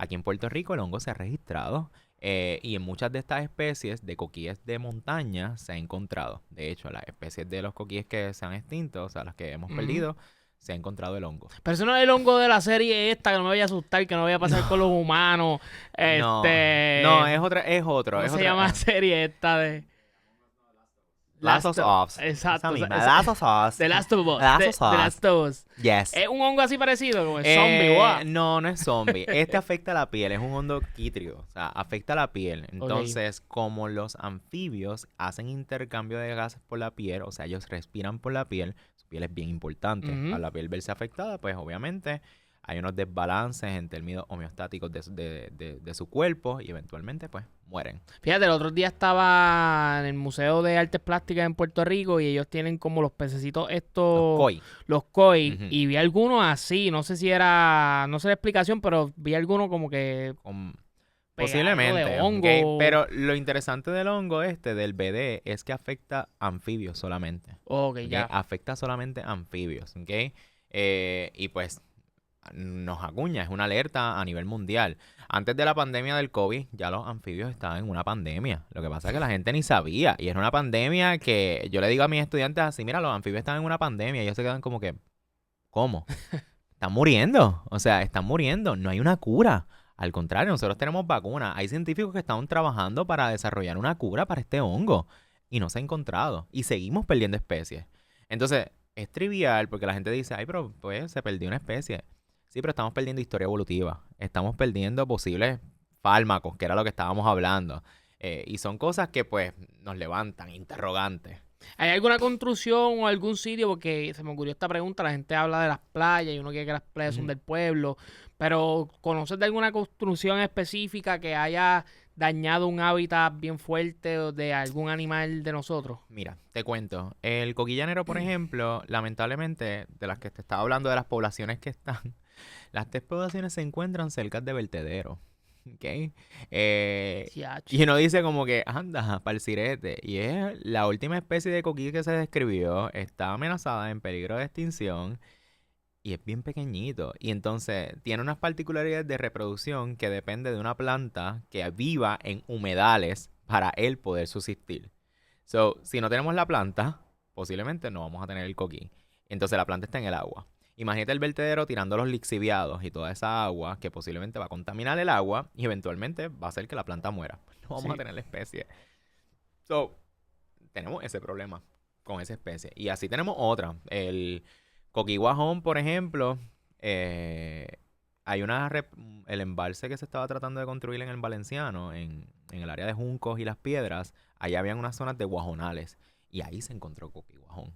Aquí en Puerto Rico el hongo se ha registrado y en muchas de estas especies de coquíes de montaña se ha encontrado. De hecho, las especies de los coquíes que se han extinto, o sea, las que hemos perdido, se ha encontrado el hongo. Pero eso no es el hongo de la serie esta, que no me vaya a asustar, que no vaya a pasar con los humanos. No, es otro. ¿Cómo es se otra, llama la serie esta de...? Last of Us. Exacto. Last of Us. The Last of Us. The Last of Us. Yes. ¿Es un hongo así parecido? Como el zombie, wow. No es zombie. Afecta la piel. Es un hongo quítrio. O sea, afecta la piel. Entonces, como los anfibios hacen intercambio de gases por la piel, o sea, ellos respiran por la piel, su piel es bien importante. A la piel verse afectada, pues obviamente hay unos desbalances en términos homeostáticos de su cuerpo y eventualmente, pues, mueren. Fíjate, el otro día estaba en el Museo de Artes Plásticas en Puerto Rico y ellos tienen como los pececitos estos... Los koi. Y vi algunos así, no sé si era... No sé la explicación, pero vi algunos como que... Posiblemente. De hongo. ¿Okay? Pero lo interesante del hongo del BD es que afecta anfibios solamente. ¿Okay? Ya. Afecta solamente anfibios, ¿ok? Y pues nos acuña, es una alerta a nivel mundial. Antes de la pandemia del COVID, ya los anfibios estaban en una pandemia. Lo que pasa es que la gente ni sabía. Y era una pandemia que yo le digo a mis estudiantes así, mira, los anfibios están en una pandemia. Y ellos se quedan como que, ¿cómo? Están muriendo. O sea, están muriendo. No hay una cura. Al contrario, nosotros tenemos vacunas. Hay científicos que están trabajando para desarrollar una cura para este hongo. Y no se ha encontrado. Y seguimos perdiendo especies. Entonces, es trivial porque la gente dice, ay, pero pues se perdió una especie. Sí, pero estamos perdiendo historia evolutiva. Estamos perdiendo posibles fármacos, que era lo que estábamos hablando. Y son cosas que, pues, nos levantan interrogantes. ¿Hay alguna construcción o algún sitio? Porque se me ocurrió esta pregunta. La gente habla de las playas y uno quiere que las playas son del pueblo. Pero, ¿conoces de alguna construcción específica que haya dañado un hábitat bien fuerte de algún animal de nosotros? Mira, te cuento. El coquillanero, por ejemplo, lamentablemente, de las que te estaba hablando, de las poblaciones que están, las 3 poblaciones se encuentran cerca de vertederos. ¿Ok? Y uno dice como que, anda, para el sirete. Y es la última especie de coquí que se describió. Está amenazada, en peligro de extinción. Y es bien pequeñito. Y entonces tiene unas particularidades de reproducción que depende de una planta que viva en humedales para él poder subsistir. So, si no tenemos la planta, posiblemente no vamos a tener el coquí. Entonces la planta está en el agua. Imagínate el vertedero tirando los lixiviados y toda esa agua que posiblemente va a contaminar el agua y eventualmente va a hacer que la planta muera. No vamos a tener la especie. So, tenemos ese problema con esa especie. Y así tenemos otra. El coquihuajón, por ejemplo, hay el embalse que se estaba tratando de construir en el Valenciano, en el área de Juncos y Las Piedras, allá habían unas zonas de guajonales y ahí se encontró coquihuajón.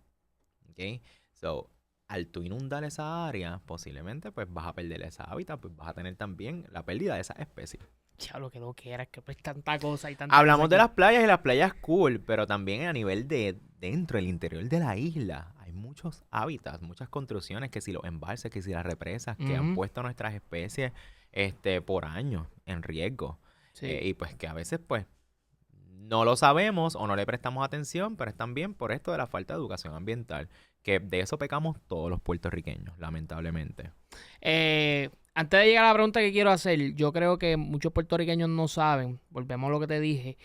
¿Ok? So, al tú inundar esa área, posiblemente pues vas a perder esa hábitat, pues vas a tener también la pérdida de esa especie. Diablo, que lo que era, que pues tanta cosa y tanta Hablamos cosa de aquí. las playas y las playas cool, pero también a nivel de dentro, el interior de la isla, hay muchos hábitats, muchas construcciones, que si los embalses, que si las represas, que han Ujú. puesto a nuestras especies por años en riesgo. Sí. Y pues que a veces pues no lo sabemos o no le prestamos atención, pero es también por esto de la falta de educación ambiental, que de eso pecamos todos los puertorriqueños, lamentablemente. Antes de llegar a la pregunta que quiero hacer, yo creo que muchos puertorriqueños no saben, volvemos a lo que te dije,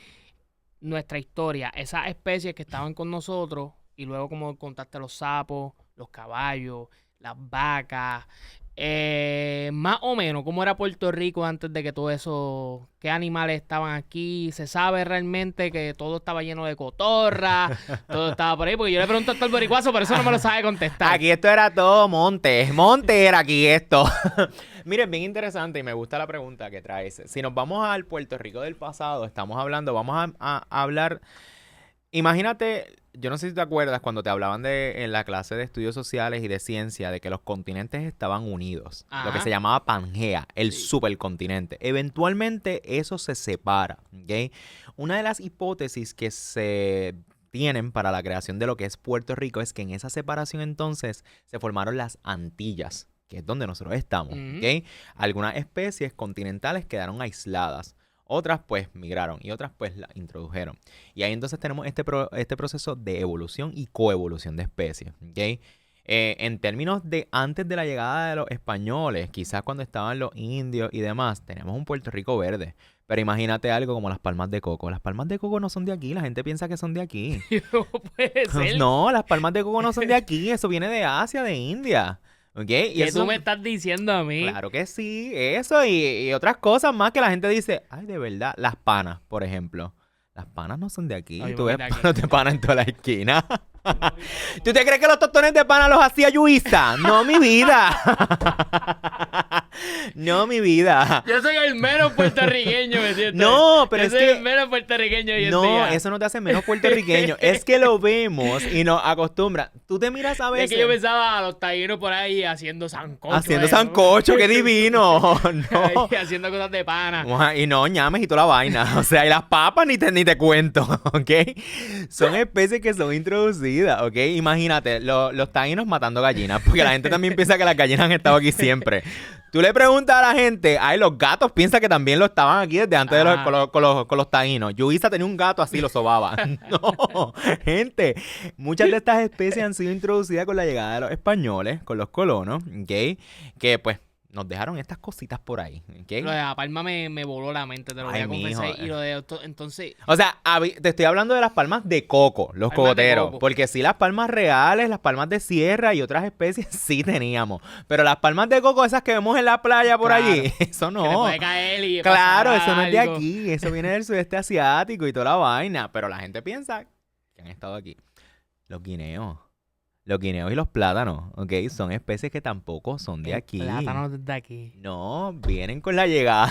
nuestra historia, esas especies que estaban con nosotros y luego como contaste los sapos, los caballos, las vacas, más o menos cómo era Puerto Rico antes de que todo eso, qué animales estaban aquí, se sabe realmente que todo estaba lleno de cotorra, todo estaba por ahí, porque yo le pregunto hasta el boricuazo, pero eso no me lo sabe contestar. Aquí esto era todo monte era aquí esto. Miren, bien interesante y me gusta la pregunta que traes. Si nos vamos al Puerto Rico del pasado, vamos a hablar, imagínate, yo no sé si te acuerdas cuando te hablaban en la clase de estudios sociales y de ciencia de que los continentes estaban unidos, lo que Ajá. se llamaba Pangea, el Sí. supercontinente. Eventualmente eso se separa, ¿ok? Una de las hipótesis que se tienen para la creación de lo que es Puerto Rico es que en esa separación entonces se formaron las Antillas, que es donde nosotros estamos, Ujú. ¿ok? Algunas especies continentales quedaron aisladas. Otras pues migraron y otras pues la introdujeron. Y ahí entonces tenemos este proceso de evolución y coevolución de especies. ¿Ok? En términos de antes de la llegada de los españoles, quizás cuando estaban los indios y demás, tenemos un Puerto Rico verde. Pero imagínate algo como las palmas de coco. Las palmas de coco no son de aquí, la gente piensa que son de aquí. No puede ser. No, las palmas de coco no son de aquí, eso viene de Asia, de India. ¿Ok? Y Que eso tú me estás diciendo a mí. Claro que sí, eso y otras cosas más que la gente dice, ay, de verdad, las panas, por ejemplo. Las panas no son de aquí, Ay, tú voy ves de aquí. panos de pana en toda la esquina. ¿Tú te crees que los tostones de pana los hacía Yuisa? No, mi vida. No, mi vida. Yo soy el menos puertorriqueño, ¿me entiendes? No, pero Yo es soy que el menos puertorriqueño hoy en no, día. eso no te hace menos puertorriqueño. Es que lo vemos y nos acostumbra. Tú te miras a Es veces que yo pensaba a los taínos por ahí haciendo sancocho. haciendo sancocho, qué divino. No. Ahí haciendo cosas de pana. Y no ñames y toda la vaina. O sea, y las papas ni te cuento, ¿ok? Son especies que son introducidas, ¿ok? Imagínate, los taínos matando gallinas, porque la gente también piensa que las gallinas han estado aquí siempre. Tú le preguntas a la gente, ay, los gatos piensan que también lo estaban aquí desde antes Ah. con los taínos. Yuisa tenía un gato así, lo sobaba. No, gente, muchas de estas especies han sido introducidas con la llegada de los españoles, con los colonos, ¿ok? Que pues nos dejaron estas cositas por ahí, ¿ok? Lo de la palma me voló la mente, te lo voy Ay, a confesar. mijo. Y lo de entonces, O sea, te estoy hablando de las palmas de coco, los Palmas de cocoteros. coco. Porque sí, las palmas reales, las palmas de sierra y otras especies sí teníamos. Pero las palmas de coco, esas que vemos en la playa por Claro. allí, eso que le no. puede caer y Claro, pasar eso no es de algo. aquí. Eso viene del sudeste asiático y toda la vaina. Pero la gente piensa que han estado aquí. Los guineos. Los guineos y los plátanos, ¿ok? Son especies que tampoco son de El aquí. plátano desde aquí. No, vienen con la llegada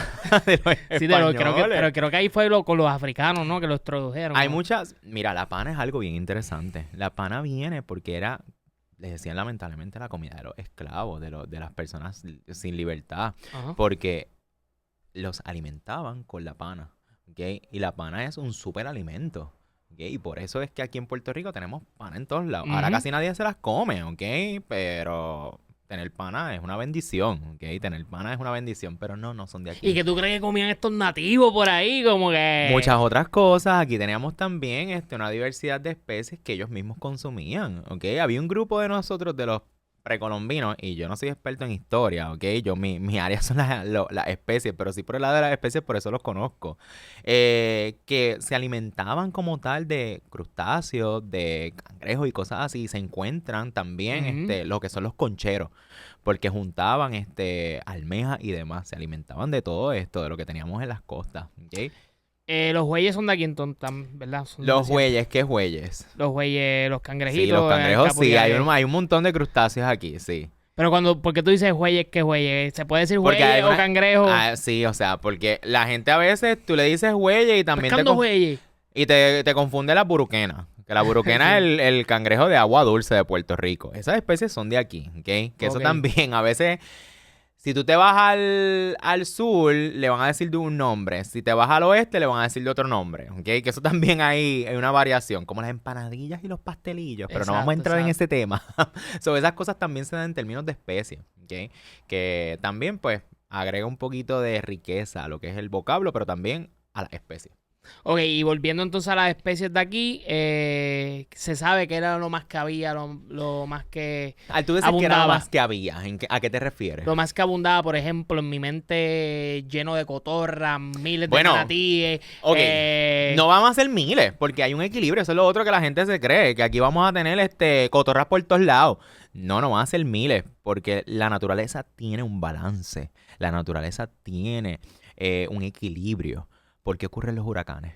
de los Sí, pero españoles. creo que ahí fue con los africanos, ¿no? Que los introdujeron. Hay ¿no? muchas. Mira, la pana es algo bien interesante. La pana viene porque les decían lamentablemente, la comida de los esclavos, de las personas sin libertad. Ajá. Porque los alimentaban con la pana. ¿Ok? Y la pana es un súper alimento. ¿Ok? Y por eso es que aquí en Puerto Rico tenemos pana en todos lados. Ahora Ujú. casi nadie se las come, ¿ok? Pero tener pana es una bendición, ¿ok? Tener pana es una bendición, pero no son de aquí. ¿Y que tú crees que comían estos nativos por ahí? Como que... Muchas otras cosas. Aquí teníamos también una diversidad de especies que ellos mismos consumían, ¿ok? Había un grupo de nosotros, de los precolombinos, y yo no soy experto en historia, ¿ok? Mi área son las especies, pero sí por el lado de las especies, por eso los conozco. Que se alimentaban como tal de crustáceos, de cangrejos y cosas así. Y se encuentran también Ujú. lo que son los concheros, porque juntaban almejas y demás. Se alimentaban de todo esto, de lo que teníamos en las costas, ¿ok? Los güeyes son de aquí entonces, ¿verdad? Los güeyes, ¿qué güeyes? Los güeyes, los cangrejitos. Sí, los cangrejos sí, capullas. hay un montón de crustáceos aquí, sí. Pero ¿por qué tú dices güeyes, qué güeyes? ¿Se puede decir Porque güeyes o cangrejo? Sí, o sea, porque la gente a veces, tú le dices güeyes y también Pescando güeyes. y te confunde la buruquena. Que la buruquena es el cangrejo de agua dulce de Puerto Rico. Esas especies son de aquí, ¿ok? Que eso también, a veces, si tú te vas al sur, le van a decir de un nombre. Si te vas al oeste, le van a decir de otro nombre, ¿ok? Que eso también hay una variación, como las empanadillas y los pastelillos. Pero no vamos a entrar en ese tema. Sobre esas cosas también se dan en términos de especies, ¿ok? Que también, pues, agrega un poquito de riqueza a lo que es el vocablo, pero también a las especies. Ok, y volviendo entonces a las especies de aquí, se sabe que era lo más que había, lo más que Al tú decir que era lo abundaba. más que había, ¿a qué te refieres? Lo más que abundaba, por ejemplo, en mi mente lleno de cotorras, miles de Bueno, manatíes. Ok, no vamos a hacer miles, porque hay un equilibrio. Eso es lo otro que la gente se cree, que aquí vamos a tener cotorras por todos lados. No van a ser miles, porque la naturaleza tiene un balance. La naturaleza tiene un equilibrio. ¿Por qué ocurren los huracanes?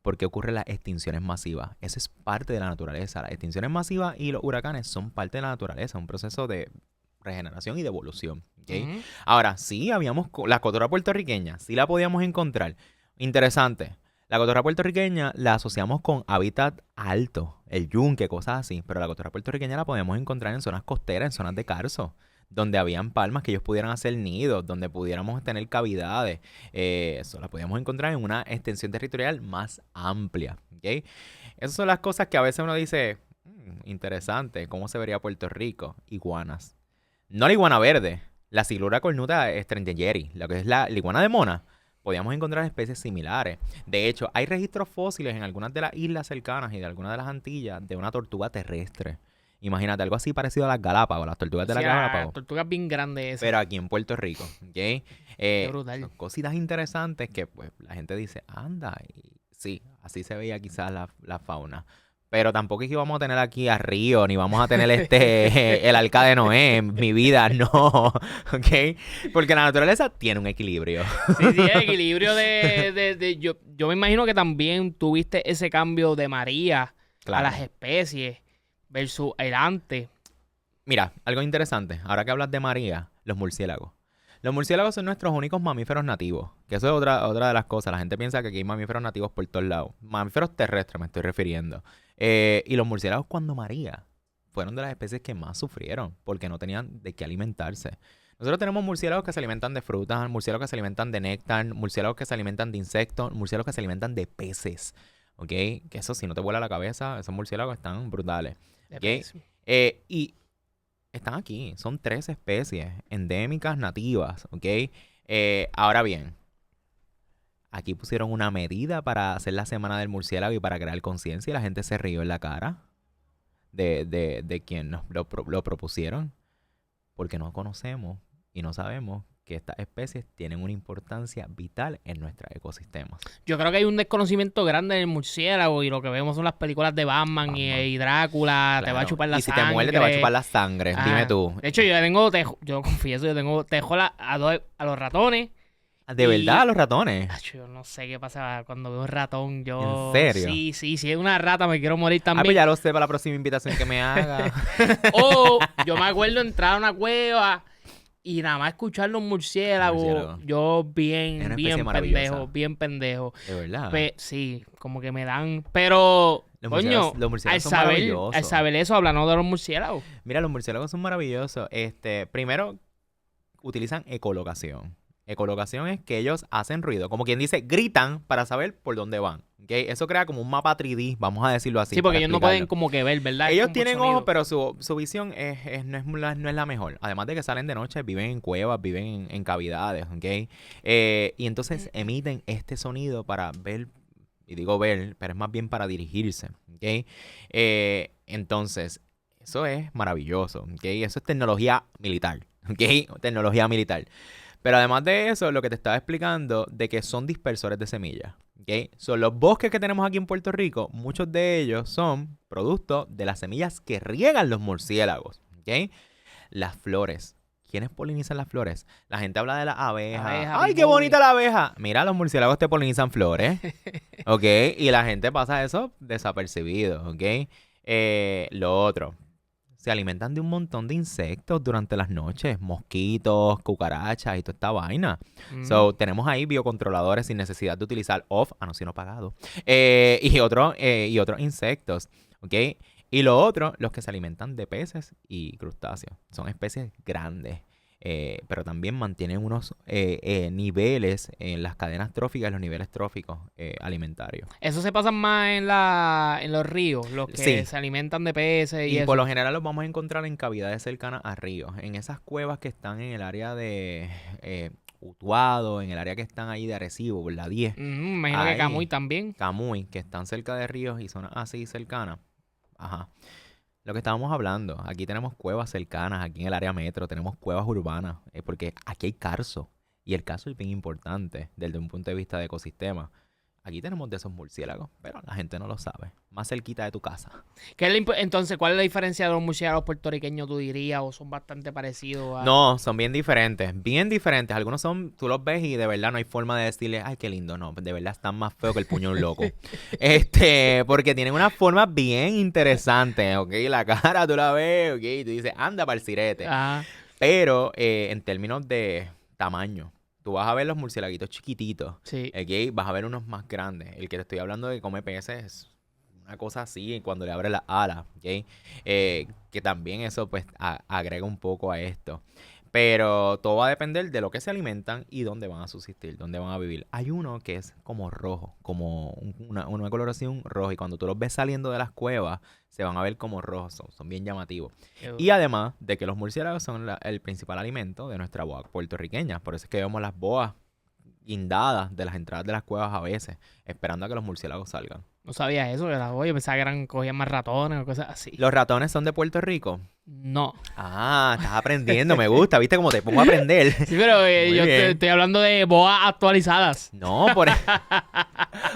¿Por qué ocurren las extinciones masivas? Eso es parte de la naturaleza. Las extinciones masivas y los huracanes son parte de la naturaleza, un proceso de regeneración y de evolución. ¿Okay? Ujú. Ahora, sí habíamos la cotorra puertorriqueña, sí la podíamos encontrar. Interesante. La cotorra puertorriqueña la asociamos con hábitat alto, el yunque, cosas así. Pero la cotorra puertorriqueña la podemos encontrar en zonas costeras, en zonas de carso, donde habían palmas que ellos pudieran hacer nidos, donde pudiéramos tener cavidades. Eso la podíamos encontrar en una extensión territorial más amplia. ¿Okay? Esas son las cosas que a veces uno dice, interesante, ¿cómo se vería Puerto Rico? Iguanas. No la iguana verde, la silura cornuta strangeri, lo que es la iguana de Mona. Podíamos encontrar especies similares. De hecho, hay registros fósiles en algunas de las islas cercanas y de algunas de las Antillas de una tortuga terrestre. Imagínate, algo así parecido a las Galápagos, las tortugas de las Galápagos. Tortugas bien grandes esas. Pero aquí en Puerto Rico, ¿ok? Qué brutal. Son cositas interesantes que pues la gente dice, anda, y sí, así se veía quizás la fauna. Pero tampoco es que íbamos a tener aquí a Río, ni vamos a tener el Arca de Noé en mi vida, no, ¿ok? Porque la naturaleza tiene un equilibrio. Sí, el equilibrio yo me imagino que también tuviste ese cambio de María Claro. a las especies versus el antes. Mira, algo interesante. Ahora que hablas de María, los murciélagos. Los murciélagos son nuestros únicos mamíferos nativos. Que eso es otra de las cosas. La gente piensa que aquí hay mamíferos nativos por todos lados. Mamíferos terrestres me estoy refiriendo. Y los murciélagos cuando María fueron de las especies que más sufrieron porque no tenían de qué alimentarse. Nosotros tenemos murciélagos que se alimentan de frutas, murciélagos que se alimentan de néctar, murciélagos que se alimentan de insectos, murciélagos que se alimentan de peces. ¿Ok? Que eso si no te vuela la cabeza, esos murciélagos están brutales. ¿Ok? Y están aquí. Son 3 especies endémicas nativas. ¿Ok? Ahora bien, aquí pusieron una medida para hacer la semana del murciélago y para crear conciencia y la gente se rió en la cara de quien nos lo propusieron. Porque no conocemos y no sabemos que estas especies tienen una importancia vital en nuestros ecosistemas. Yo creo que hay un desconocimiento grande del murciélago y lo que vemos son las películas de Batman. Y Drácula, Claro. te va a chupar la y si sangre. te muerde, te va a chupar la sangre. Ah, Dime tú. De hecho, yo confieso, yo tengo tejo a los ratones. ¿De verdad los ratones? Acho, yo no sé qué pasa cuando veo un ratón. Yo, ¿En serio? Sí, si es una rata me quiero morir Ah, también. pues ya lo sé para la próxima invitación que me haga. O yo me acuerdo entrar a una cueva y nada más escuchar los murciélagos. Murciélago. Yo Es una bien especie maravillosa. bien pendejo. De verdad. Sí, como que me dan. Pero, Los coño, murciélagos al son saber maravillosos. eso, hablando de los murciélagos. Mira, los murciélagos son maravillosos. Primero, utilizan ecolocación. Ecolocación es que ellos hacen ruido. Como quien dice, gritan para saber por dónde van. ¿Okay? Eso crea como un mapa 3D, vamos a decirlo así. Sí, porque para ellos no pueden explicarlo. como que ver, ¿verdad? Es Ellos como tienen sonido. ojos, pero su visión no es la mejor. Además de que salen de noche, viven en cuevas, viven en cavidades, ¿ok? Y entonces emiten este sonido para ver, y digo ver, pero es más bien para dirigirse, ¿ok? Entonces, eso es maravilloso, ¿ok? Eso es tecnología militar, ¿ok? Tecnología militar. Pero además de eso, lo que te estaba explicando, de que son dispersores de semillas. ¿Okay? Son los bosques que tenemos aquí en Puerto Rico, muchos de ellos son producto de las semillas que riegan los murciélagos. ¿Okay? Las flores. ¿quiénes polinizan las flores? La gente habla de las abejas. Abeja, ¡Ay, qué pingüi. bonita la abeja! Mira, los murciélagos te polinizan flores, ¿ok? Y la gente pasa eso desapercibido, ¿ok? Lo otro, se alimentan de un montón de insectos durante las noches, mosquitos, cucarachas y toda esta vaina. So, tenemos ahí biocontroladores sin necesidad de utilizar off, no pagado, y otros insectos, ¿ok? Y lo otro, los que se alimentan de peces y crustáceos. Son especies grandes, pero también mantienen unos niveles en las cadenas tróficas, los niveles tróficos alimentarios. Eso se pasa más en los ríos, los que Sí. se alimentan de peces y Y eso. por lo general los vamos a encontrar en cavidades cercanas a ríos, en esas cuevas que están en el área de Utuado, en el área que están ahí de Arecibo, por la 10, Me imagino que Ahí. Camuy también. Camuy, que están cerca de ríos y zonas así cercanas. Ajá. Lo que estábamos hablando, aquí tenemos cuevas cercanas, aquí en el área metro, tenemos cuevas urbanas, porque aquí hay carso. Y el carso es bien importante desde un punto de vista de ecosistema. Aquí tenemos de esos murciélagos, pero la gente no lo sabe. Más cerquita de tu casa. Entonces, ¿cuál es la diferencia de los murciélagos puertorriqueños, tú dirías? ¿O son bastante parecidos a...? No, son bien diferentes, bien diferentes. Algunos son, tú los ves y de verdad no hay forma de decirle, ay, qué lindo. No, de verdad están más feos que el puño de un loco. Porque tienen una forma bien interesante, ¿ok? La cara tú la ves, ¿ok? Y tú dices, anda para el sirete. Ah, Pero en términos de tamaño, tú vas a ver los murciélaguitos chiquititos, sí. ¿ok? Vas a ver unos más grandes. El que te estoy hablando de que come peces es una cosa así cuando le abre las alas, ¿ok? Que también eso pues agrega un poco a esto. Pero todo va a depender de lo que se alimentan y dónde van a subsistir, dónde van a vivir. Hay uno que es como rojo, como una coloración roja. Y cuando tú los ves saliendo de las cuevas, se van a ver como rojos, son bien llamativos. Y además de que los murciélagos son el principal alimento de nuestra boa puertorriqueña. Por eso es que vemos las boas guindadas de las entradas de las cuevas a veces, esperando a que los murciélagos salgan. No sabía eso, ¿verdad? Oye, pensaba que cogían más ratones o cosas así. ¿Los ratones son de Puerto Rico? No. Ah, estás aprendiendo, me gusta. ¿Viste cómo te pongo a aprender? Sí, pero Muy yo bien. estoy hablando de boas actualizadas. No,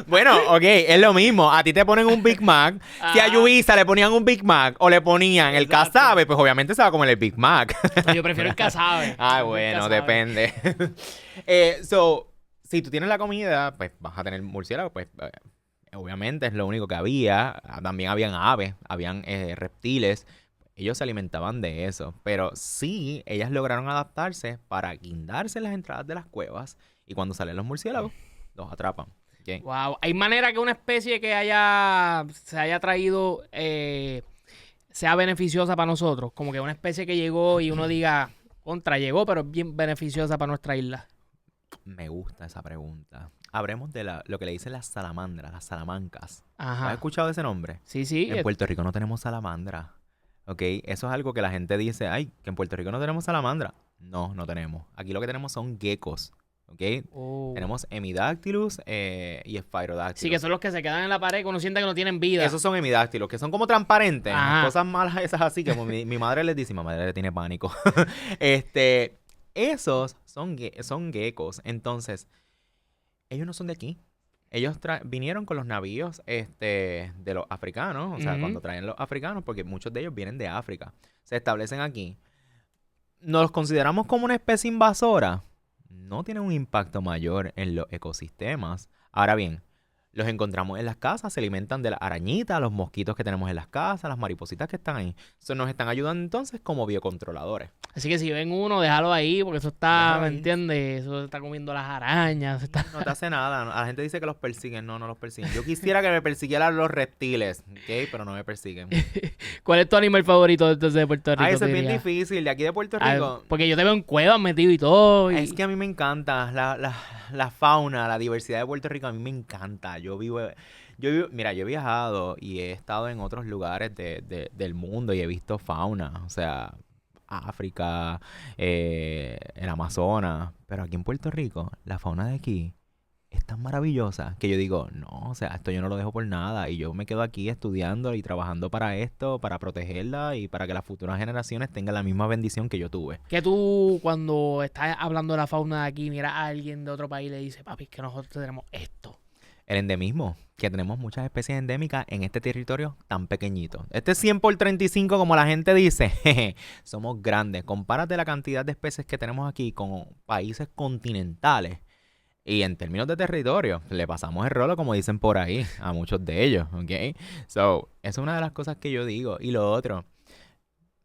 Bueno, ok, es lo mismo. A ti te ponen un Big Mac. Si a Ah. Yubisa le ponían un Big Mac o le ponían el Exacto. casabe, pues obviamente se va a comer el Big Mac. No, yo prefiero el casabe. Ah, Prefiero el bueno, casabe. depende. Si tú tienes la comida, pues vas a tener murciélago, pues obviamente es lo único que había. También habían aves, habían reptiles. Ellos se alimentaban de eso. Pero sí, ellas lograron adaptarse para guindarse en las entradas de las cuevas. Y cuando salen los murciélagos, los atrapan. ¿Ok? Wow. ¿Hay manera que una especie que se haya traído sea beneficiosa para nosotros? Como que una especie que llegó y uno diga, llegó, pero es bien beneficiosa para nuestra isla. Me gusta esa pregunta. Hablemos de lo que le dicen las salamandras, las salamancas. ¿Has Ajá. escuchado de ese nombre? Sí, sí. En Puerto Rico no tenemos salamandra. ¿Ok? Eso es algo que la gente dice, ay, que en Puerto Rico no tenemos salamandra. No, no tenemos. Aquí lo que tenemos son geckos. ¿Ok? Oh. Tenemos Hemidactylus y Sphyrodactylus. Sí, que son los que se quedan en la pared que uno siente que no tienen vida. Esos son hemidactilos, que son como transparentes. Ajá. Cosas malas esas así, como mi madre les dice, mi madre le tiene pánico. Esos son geckos. Entonces, ellos no son de aquí. Ellos vinieron con los navíos de los africanos. O sea, Ujú. cuando traen los africanos, porque muchos de ellos vienen de África. Se establecen aquí. ¿Nos los consideramos como una especie invasora? No tienen un impacto mayor en los ecosistemas. Ahora bien, los encontramos en las casas, se alimentan de las arañitas, los mosquitos que tenemos en las casas, las maripositas que están ahí. Eso nos están ayudando entonces como biocontroladores. Así que si ven uno, déjalo ahí, porque eso está, Déjalo ¿me ahí. entiendes? Eso está comiendo las arañas. No te hace nada. La gente dice que los persiguen. No, no los persiguen. Yo quisiera que me persiguieran los reptiles, ¿ok? Pero no me persiguen. ¿Cuál es tu animal favorito entonces de Puerto Rico? Ay, eso te es bien diría? difícil. De aquí de Puerto Ah, Rico. porque yo te veo en cuevas metido y todo. Es que a mí me encanta la fauna, la diversidad de Puerto Rico. A mí me encanta. Mira, yo he viajado y he estado en otros lugares del mundo y he visto fauna. O sea, África, el Amazonas. Pero aquí en Puerto Rico, la fauna de aquí es tan maravillosa que yo digo, no, o sea, esto yo no lo dejo por nada. Y yo me quedo aquí estudiando y trabajando para esto, para protegerla y para que las futuras generaciones tengan la misma bendición que yo tuve. Que tú, cuando estás hablando de la fauna de aquí, miras a alguien de otro país y le dices, papi, es que nosotros tenemos esto. El endemismo, que tenemos muchas especies endémicas en este territorio tan pequeñito. Este 100 por 35, como la gente dice, jeje, somos grandes. Compárate la cantidad de especies que tenemos aquí con países continentales. Y en términos de territorio, le pasamos el rolo, como dicen por ahí, a muchos de ellos, ¿ok? So, esa es una de las cosas que yo digo. Y lo otro,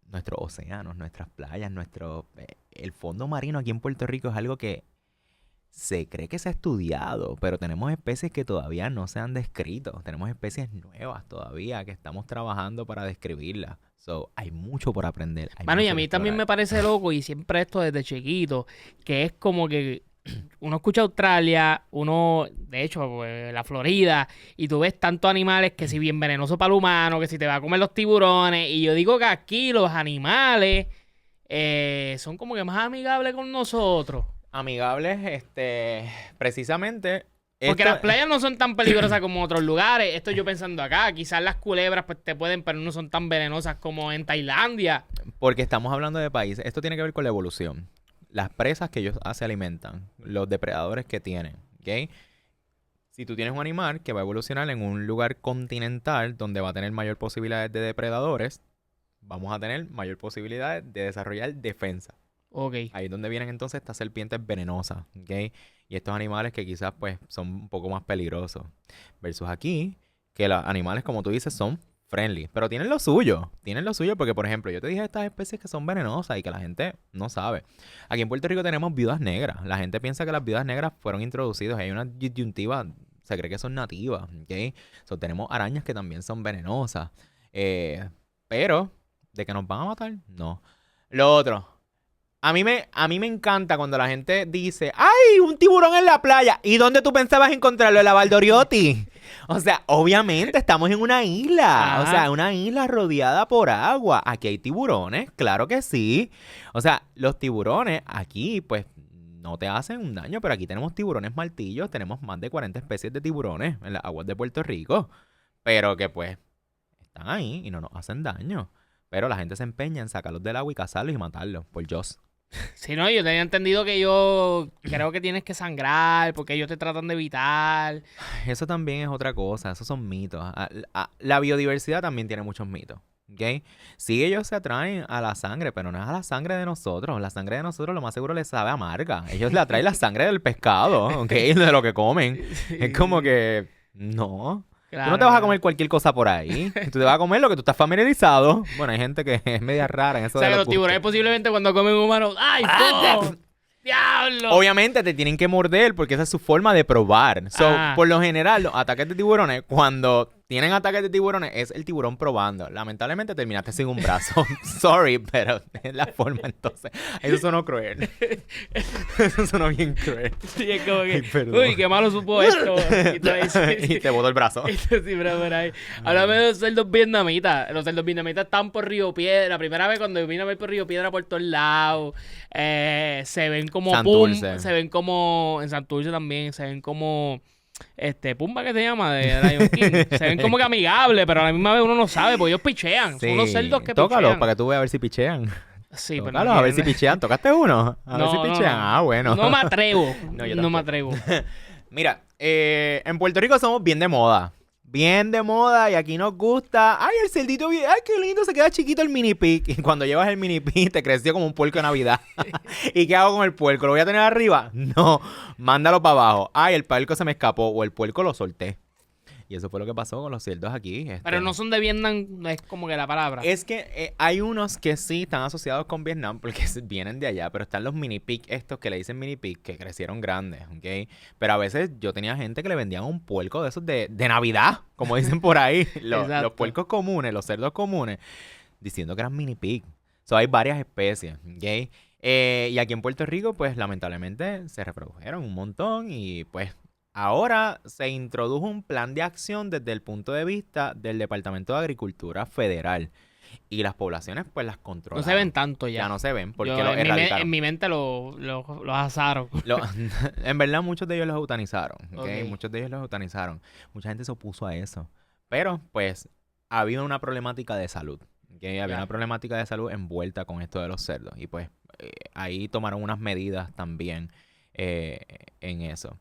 nuestros océanos, nuestras playas, el fondo marino aquí en Puerto Rico es algo que se cree que se ha estudiado, pero tenemos especies que todavía no se han descrito. Tenemos especies nuevas todavía que estamos trabajando para describirlas. So, hay mucho por aprender. Mano, y a mí también me parece loco, y siempre esto desde chiquito, que es como que uno escucha Australia, uno, de hecho, pues, la Florida, y tú ves tantos animales que si bien venenoso para el humano, que si te va a comer los tiburones, y yo digo que aquí los animales son como que más amigables con nosotros. Amigables, precisamente. Porque las playas no son tan peligrosas como otros lugares. Estoy yo pensando acá. Quizás las culebras pues te pueden, pero no son tan venenosas como en Tailandia. Porque estamos hablando de países. Esto tiene que ver con la evolución. Las presas que ellos se alimentan, los depredadores que tienen, ¿ok? Si tú tienes un animal que va a evolucionar en un lugar continental donde va a tener mayor posibilidades de depredadores, vamos a tener mayor posibilidades de desarrollar defensa. Ok. Ahí es donde vienen entonces estas serpientes venenosas, ¿ok? Y estos animales que quizás pues son un poco más peligrosos. Versus aquí, que los animales, como tú dices, son friendly. Pero tienen lo suyo. Tienen lo suyo porque, por ejemplo, yo te dije estas especies que son venenosas y que la gente no sabe. Aquí en Puerto Rico tenemos viudas negras. La gente piensa que las viudas negras fueron introducidas. Hay una disyuntiva, se cree que son nativas, ¿ok? So, tenemos arañas que también son venenosas. Pero, ¿de que nos van a matar? No. Lo otro... A mí me encanta cuando la gente dice, ¡ay, un tiburón en la playa! ¿Y dónde tú pensabas encontrarlo? En la Valdoriotti. O sea, obviamente estamos en una isla. Ajá. O sea, una isla rodeada por agua. Aquí hay tiburones, claro que sí. O sea, los tiburones aquí, pues, no te hacen un daño, pero aquí tenemos tiburones martillos. Tenemos más de 40 especies de tiburones en las aguas de Puerto Rico. Pero que, pues, están ahí y no nos hacen daño. Pero la gente se empeña en sacarlos del agua y cazarlos y matarlos por Joss. Sí, no, yo tenía entendido que yo creo que tienes que sangrar porque ellos te tratan de evitar. Eso también es otra cosa, esos son mitos. La biodiversidad también tiene muchos mitos, ¿ok? Sí, ellos se atraen a la sangre, pero no es a la sangre de nosotros. La sangre de nosotros lo más seguro les sabe amarga. Ellos le atraen la sangre del pescado, ¿ok? De lo que comen. Es como que, no. Claro, Tú no te vas a claro. comer cualquier cosa por ahí. Tú te vas a comer lo que tú estás familiarizado. Bueno, hay gente que es media rara en eso O sea, de que los los tiburones gustos. posiblemente cuando comen humanos... ¡Ay, po! ¡Diablo! Obviamente te tienen que morder porque esa es su forma de probar. So, Ah. por lo general, los ataques de tiburones, cuando tienen ataques de tiburones, es el tiburón probando. Lamentablemente terminaste sin un brazo. Sorry, pero es la forma entonces. Eso sonó cruel. Eso sonó bien cruel. Sí, es como que... Ay, perdón. Uy, qué malo supo esto. Y tú ahí, Y te botó el brazo. Sí, pero por ahí. Háblame de los cerdos vietnamitas. Los cerdos vietnamitas están por Río Piedra. La primera vez cuando vine a ver por Río Piedra por todos lados. Se ven como Santurce. se ven como... En Santurce también. Se ven como... Pumba que se llama de Lion King. Se ven como que amigables, pero a la misma vez uno no sabe, porque ellos pichean. Son unos cerdos que Tócalos pichean. para que tú veas a ver si pichean. Sí, pero Tócalos a ver si pichean. ¿Tocaste uno? A ver si pichean. Ah, bueno. No me atrevo. No, yo no me tampoco. atrevo. Mira, en Puerto Rico somos bien de moda. Bien de moda y aquí nos gusta. Ay, el cerdito, ay, qué lindo, se queda chiquito el mini pig. Y cuando llevas el mini pig te creció como un puerco de Navidad. ¿Y qué hago con el puerco? ¿Lo voy a tener arriba? No, mándalo para abajo. Ay, el puerco se me escapó o el puerco lo solté. Y eso fue lo que pasó con los cerdos aquí. Pero no son de Vietnam, no es como que la palabra. Es que hay unos que sí están asociados con Vietnam porque vienen de allá, pero están los mini pig estos que le dicen mini pig que crecieron grandes, ¿ok? Pero a veces yo tenía gente que le vendían un puerco de esos de Navidad, como dicen por ahí, los Exacto. puercos comunes, los cerdos comunes, diciendo que eran mini pig. So, hay varias especies, ¿ok? Y aquí en Puerto Rico, pues lamentablemente se reprodujeron un montón y pues ahora se introdujo un plan de acción desde el punto de vista del Departamento de Agricultura Federal. Y las poblaciones, pues, las No controlan. se ven tanto ya. Ya no se ven porque Yo, los erradicaron. en mi mente los asaron. En verdad, muchos de ellos los eutanizaron. ¿Ok? Ok. Muchos de ellos los eutanizaron. Mucha gente se opuso a eso. Pero, pues, había una problemática de salud. ¿Ok? Había Ya. una problemática de salud envuelta con esto de los cerdos. Y, pues, ahí tomaron unas medidas también en eso.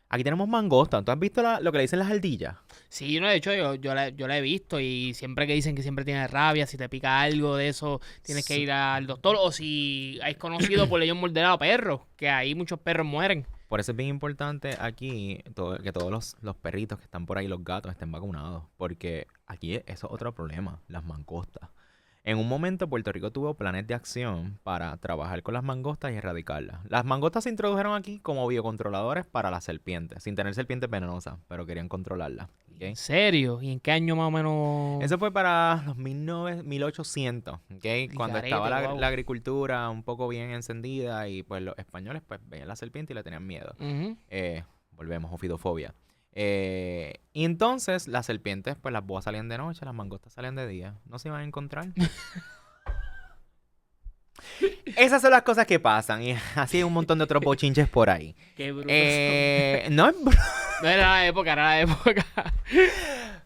Aquí tenemos mangosta. ¿Tú has visto lo que le dicen las ardillas? Sí, no, de hecho yo la he visto y siempre que dicen que siempre tiene rabia, si te pica algo de eso, tienes que ir al doctor. O si hay conocido por ellos morder a perros, que ahí muchos perros mueren. Por eso es bien importante aquí que todos los perritos que están por ahí, los gatos, estén vacunados. Porque aquí eso es otro problema, las mangostas. En un momento Puerto Rico tuvo planes de acción para trabajar con las mangostas y erradicarlas. Las mangostas se introdujeron aquí como biocontroladores para las serpientes, sin tener serpientes venenosas, pero querían controlarlas. ¿En ¿Ok? serio? ¿Y en qué año más o menos? Eso fue para los 1800, ¿ok? Y Cuando garete, estaba la, wow. la agricultura un poco bien encendida y pues los españoles pues veían la serpiente y le tenían miedo. Ujú. Volvemos, ofidofobia. Y entonces las serpientes, pues las boas salían de noche, las mangostas salían de día. No se iban a encontrar. Esas son las cosas que pasan y así hay un montón de otros bochinches por ahí. Qué brutos son. No es No era la época, era la época.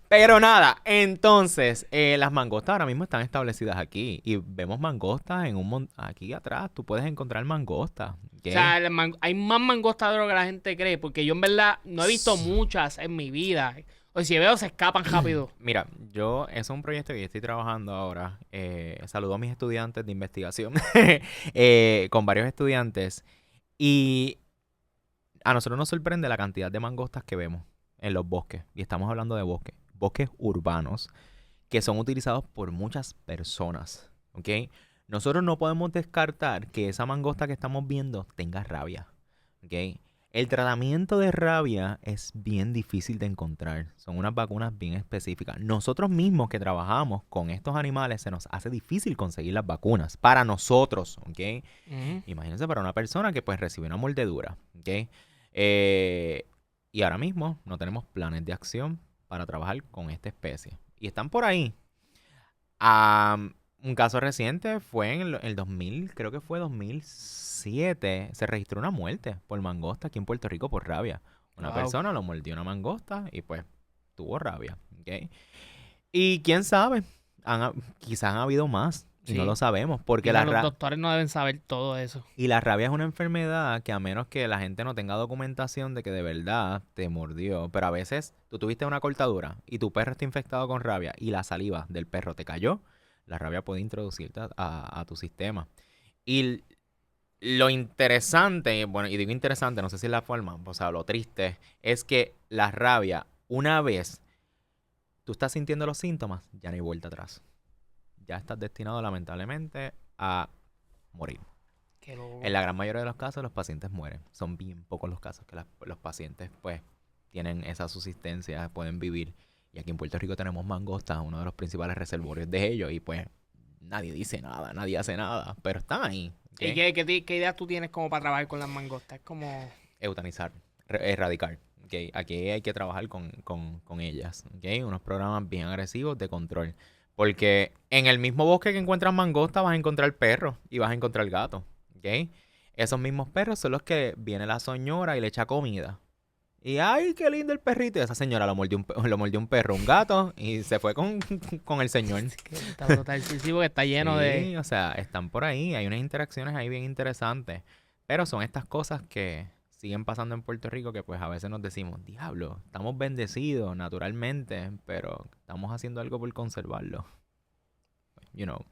Pero nada, entonces las mangostas ahora mismo están establecidas aquí y vemos mangostas en aquí atrás, tú puedes encontrar mangostas. ¿Ok? O sea, hay más mangostas de lo que la gente cree, porque yo en verdad no he visto muchas en mi vida. O si veo, se escapan rápido. Mira, eso es un proyecto que yo estoy trabajando ahora. Saludo a mis estudiantes de investigación con varios estudiantes y a nosotros nos sorprende la cantidad de mangostas que vemos en los bosques. Y estamos hablando de bosques urbanos que son utilizados por muchas personas. ¿Ok? Nosotros no podemos descartar que esa mangosta que estamos viendo tenga rabia. ¿Ok? El tratamiento de rabia es bien difícil de encontrar. Son unas vacunas bien específicas. Nosotros mismos que trabajamos con estos animales se nos hace difícil conseguir las vacunas. Para nosotros, ¿ok? Ujú. Imagínense para una persona que pues recibe una mordedura, ¿ok? Y ahora mismo no tenemos planes de acción para trabajar con esta especie. Y están por ahí. Un caso reciente fue en el 2000, creo que fue 2007, se registró una muerte por mangosta aquí en Puerto Rico por rabia. Una Wow. persona lo mordió una mangosta y pues tuvo rabia, ¿ok? Y quién sabe, quizás han habido más y no Sí. lo sabemos porque Digo, los doctores no deben saber todo eso. la rabia es una enfermedad que a menos que la gente no tenga documentación de que de verdad te mordió, pero a veces tú tuviste una cortadura y tu perro está infectado con rabia y la saliva del perro te cayó, la rabia puede introducirte a tu sistema. Y lo interesante, bueno, y digo interesante, no sé si es la forma, o sea, lo triste, es que la rabia, una vez tú estás sintiendo los síntomas, ya no hay vuelta atrás. Ya estás destinado lamentablemente a morir. Que lo... En la gran mayoría de los casos los pacientes mueren. Son bien pocos los casos que los pacientes pues tienen esa subsistencia, pueden vivir. Y aquí en Puerto Rico tenemos mangostas, uno de los principales reservorios de ellos. Y pues nadie dice nada, nadie hace nada. Pero están ahí. ¿Ok? ¿Y qué ideas tú tienes como para trabajar con las mangostas? Es como... Eutanizar, erradicar. ¿Ok? Aquí hay que trabajar con ellas. ¿Ok? Unos programas bien agresivos de control. Porque en el mismo bosque que encuentras mangosta vas a encontrar perros y vas a encontrar gatos. ¿Ok? Esos mismos perros son los que viene la señora y le echa comida. Y ¡ay, qué lindo el perrito! Y esa señora lo mordió un perro, un gato, y se fue con el señor. Es que está brutal. Sí, porque está lleno Sí, de... o sea, están por ahí, hay unas interacciones ahí bien interesantes. Pero son estas cosas que siguen pasando en Puerto Rico que pues a veces nos decimos, diablo, estamos bendecidos naturalmente, pero estamos haciendo algo por conservarlo. You know.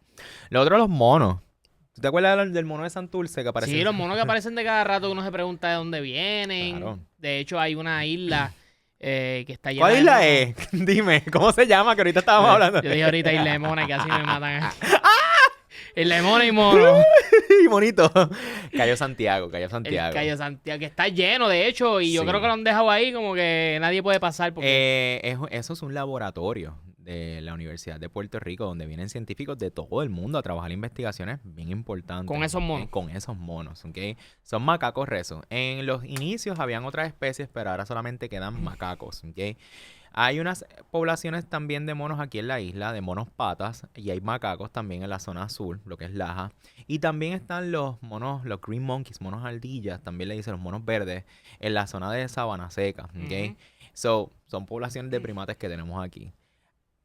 Lo otro, los monos. ¿Tú te acuerdas del mono de Santurce que apareció? Sí, los monos que aparecen de cada rato, uno se pregunta de dónde vienen. Claro. De hecho, hay una isla que está llena ¿Cuál de isla monos. es? Dime, ¿cómo se llama? Que ahorita estábamos hablando. Yo dije ahorita Isla de Mona, que así me matan. Isla de Mona y mono. Y monito. Cayo Santiago. El Cayo Santiago, que está lleno, de hecho, y yo Sí. creo que lo han dejado ahí como que nadie puede pasar porque... Eso es un laboratorio de la Universidad de Puerto Rico donde vienen científicos de todo el mundo a trabajar investigaciones bien importantes. Con esos monos. ¿Ok? Con esos monos, ¿ok? Son macacos rezos. En los inicios habían otras especies, pero ahora solamente quedan macacos, ¿ok? Hay unas poblaciones también de monos aquí en la isla, de monos patas, y hay macacos también en la zona azul, lo que es Laja. Y también están los monos, los green monkeys, monos ardillas, también le dicen los monos verdes, en la zona de Sabana Seca, ¿ok? Ujú. So, son poblaciones de primates que tenemos aquí.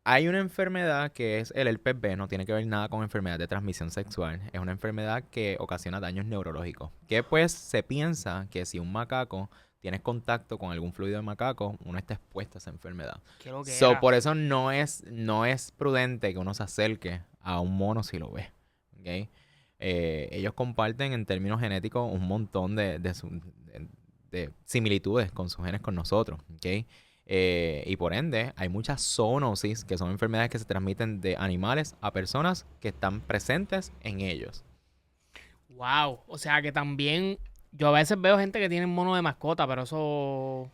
Hay una enfermedad que es el herpes B, no tiene que ver nada con enfermedad de transmisión sexual. Es una enfermedad que ocasiona daños neurológicos. Que pues se piensa que si un macaco tienes contacto con algún fluido de macaco, uno está expuesto a esa enfermedad. Qué lo que So, era. por eso no es prudente que uno se acerque a un mono si lo ve. ¿Ok? Ellos comparten en términos genéticos un montón de similitudes con sus genes con nosotros. ¿Ok? Y por ende, hay muchas zoonosis, que son enfermedades que se transmiten de animales a personas que están presentes en ellos. Wow. O sea que también yo a veces veo gente que tiene mono de mascota, pero eso...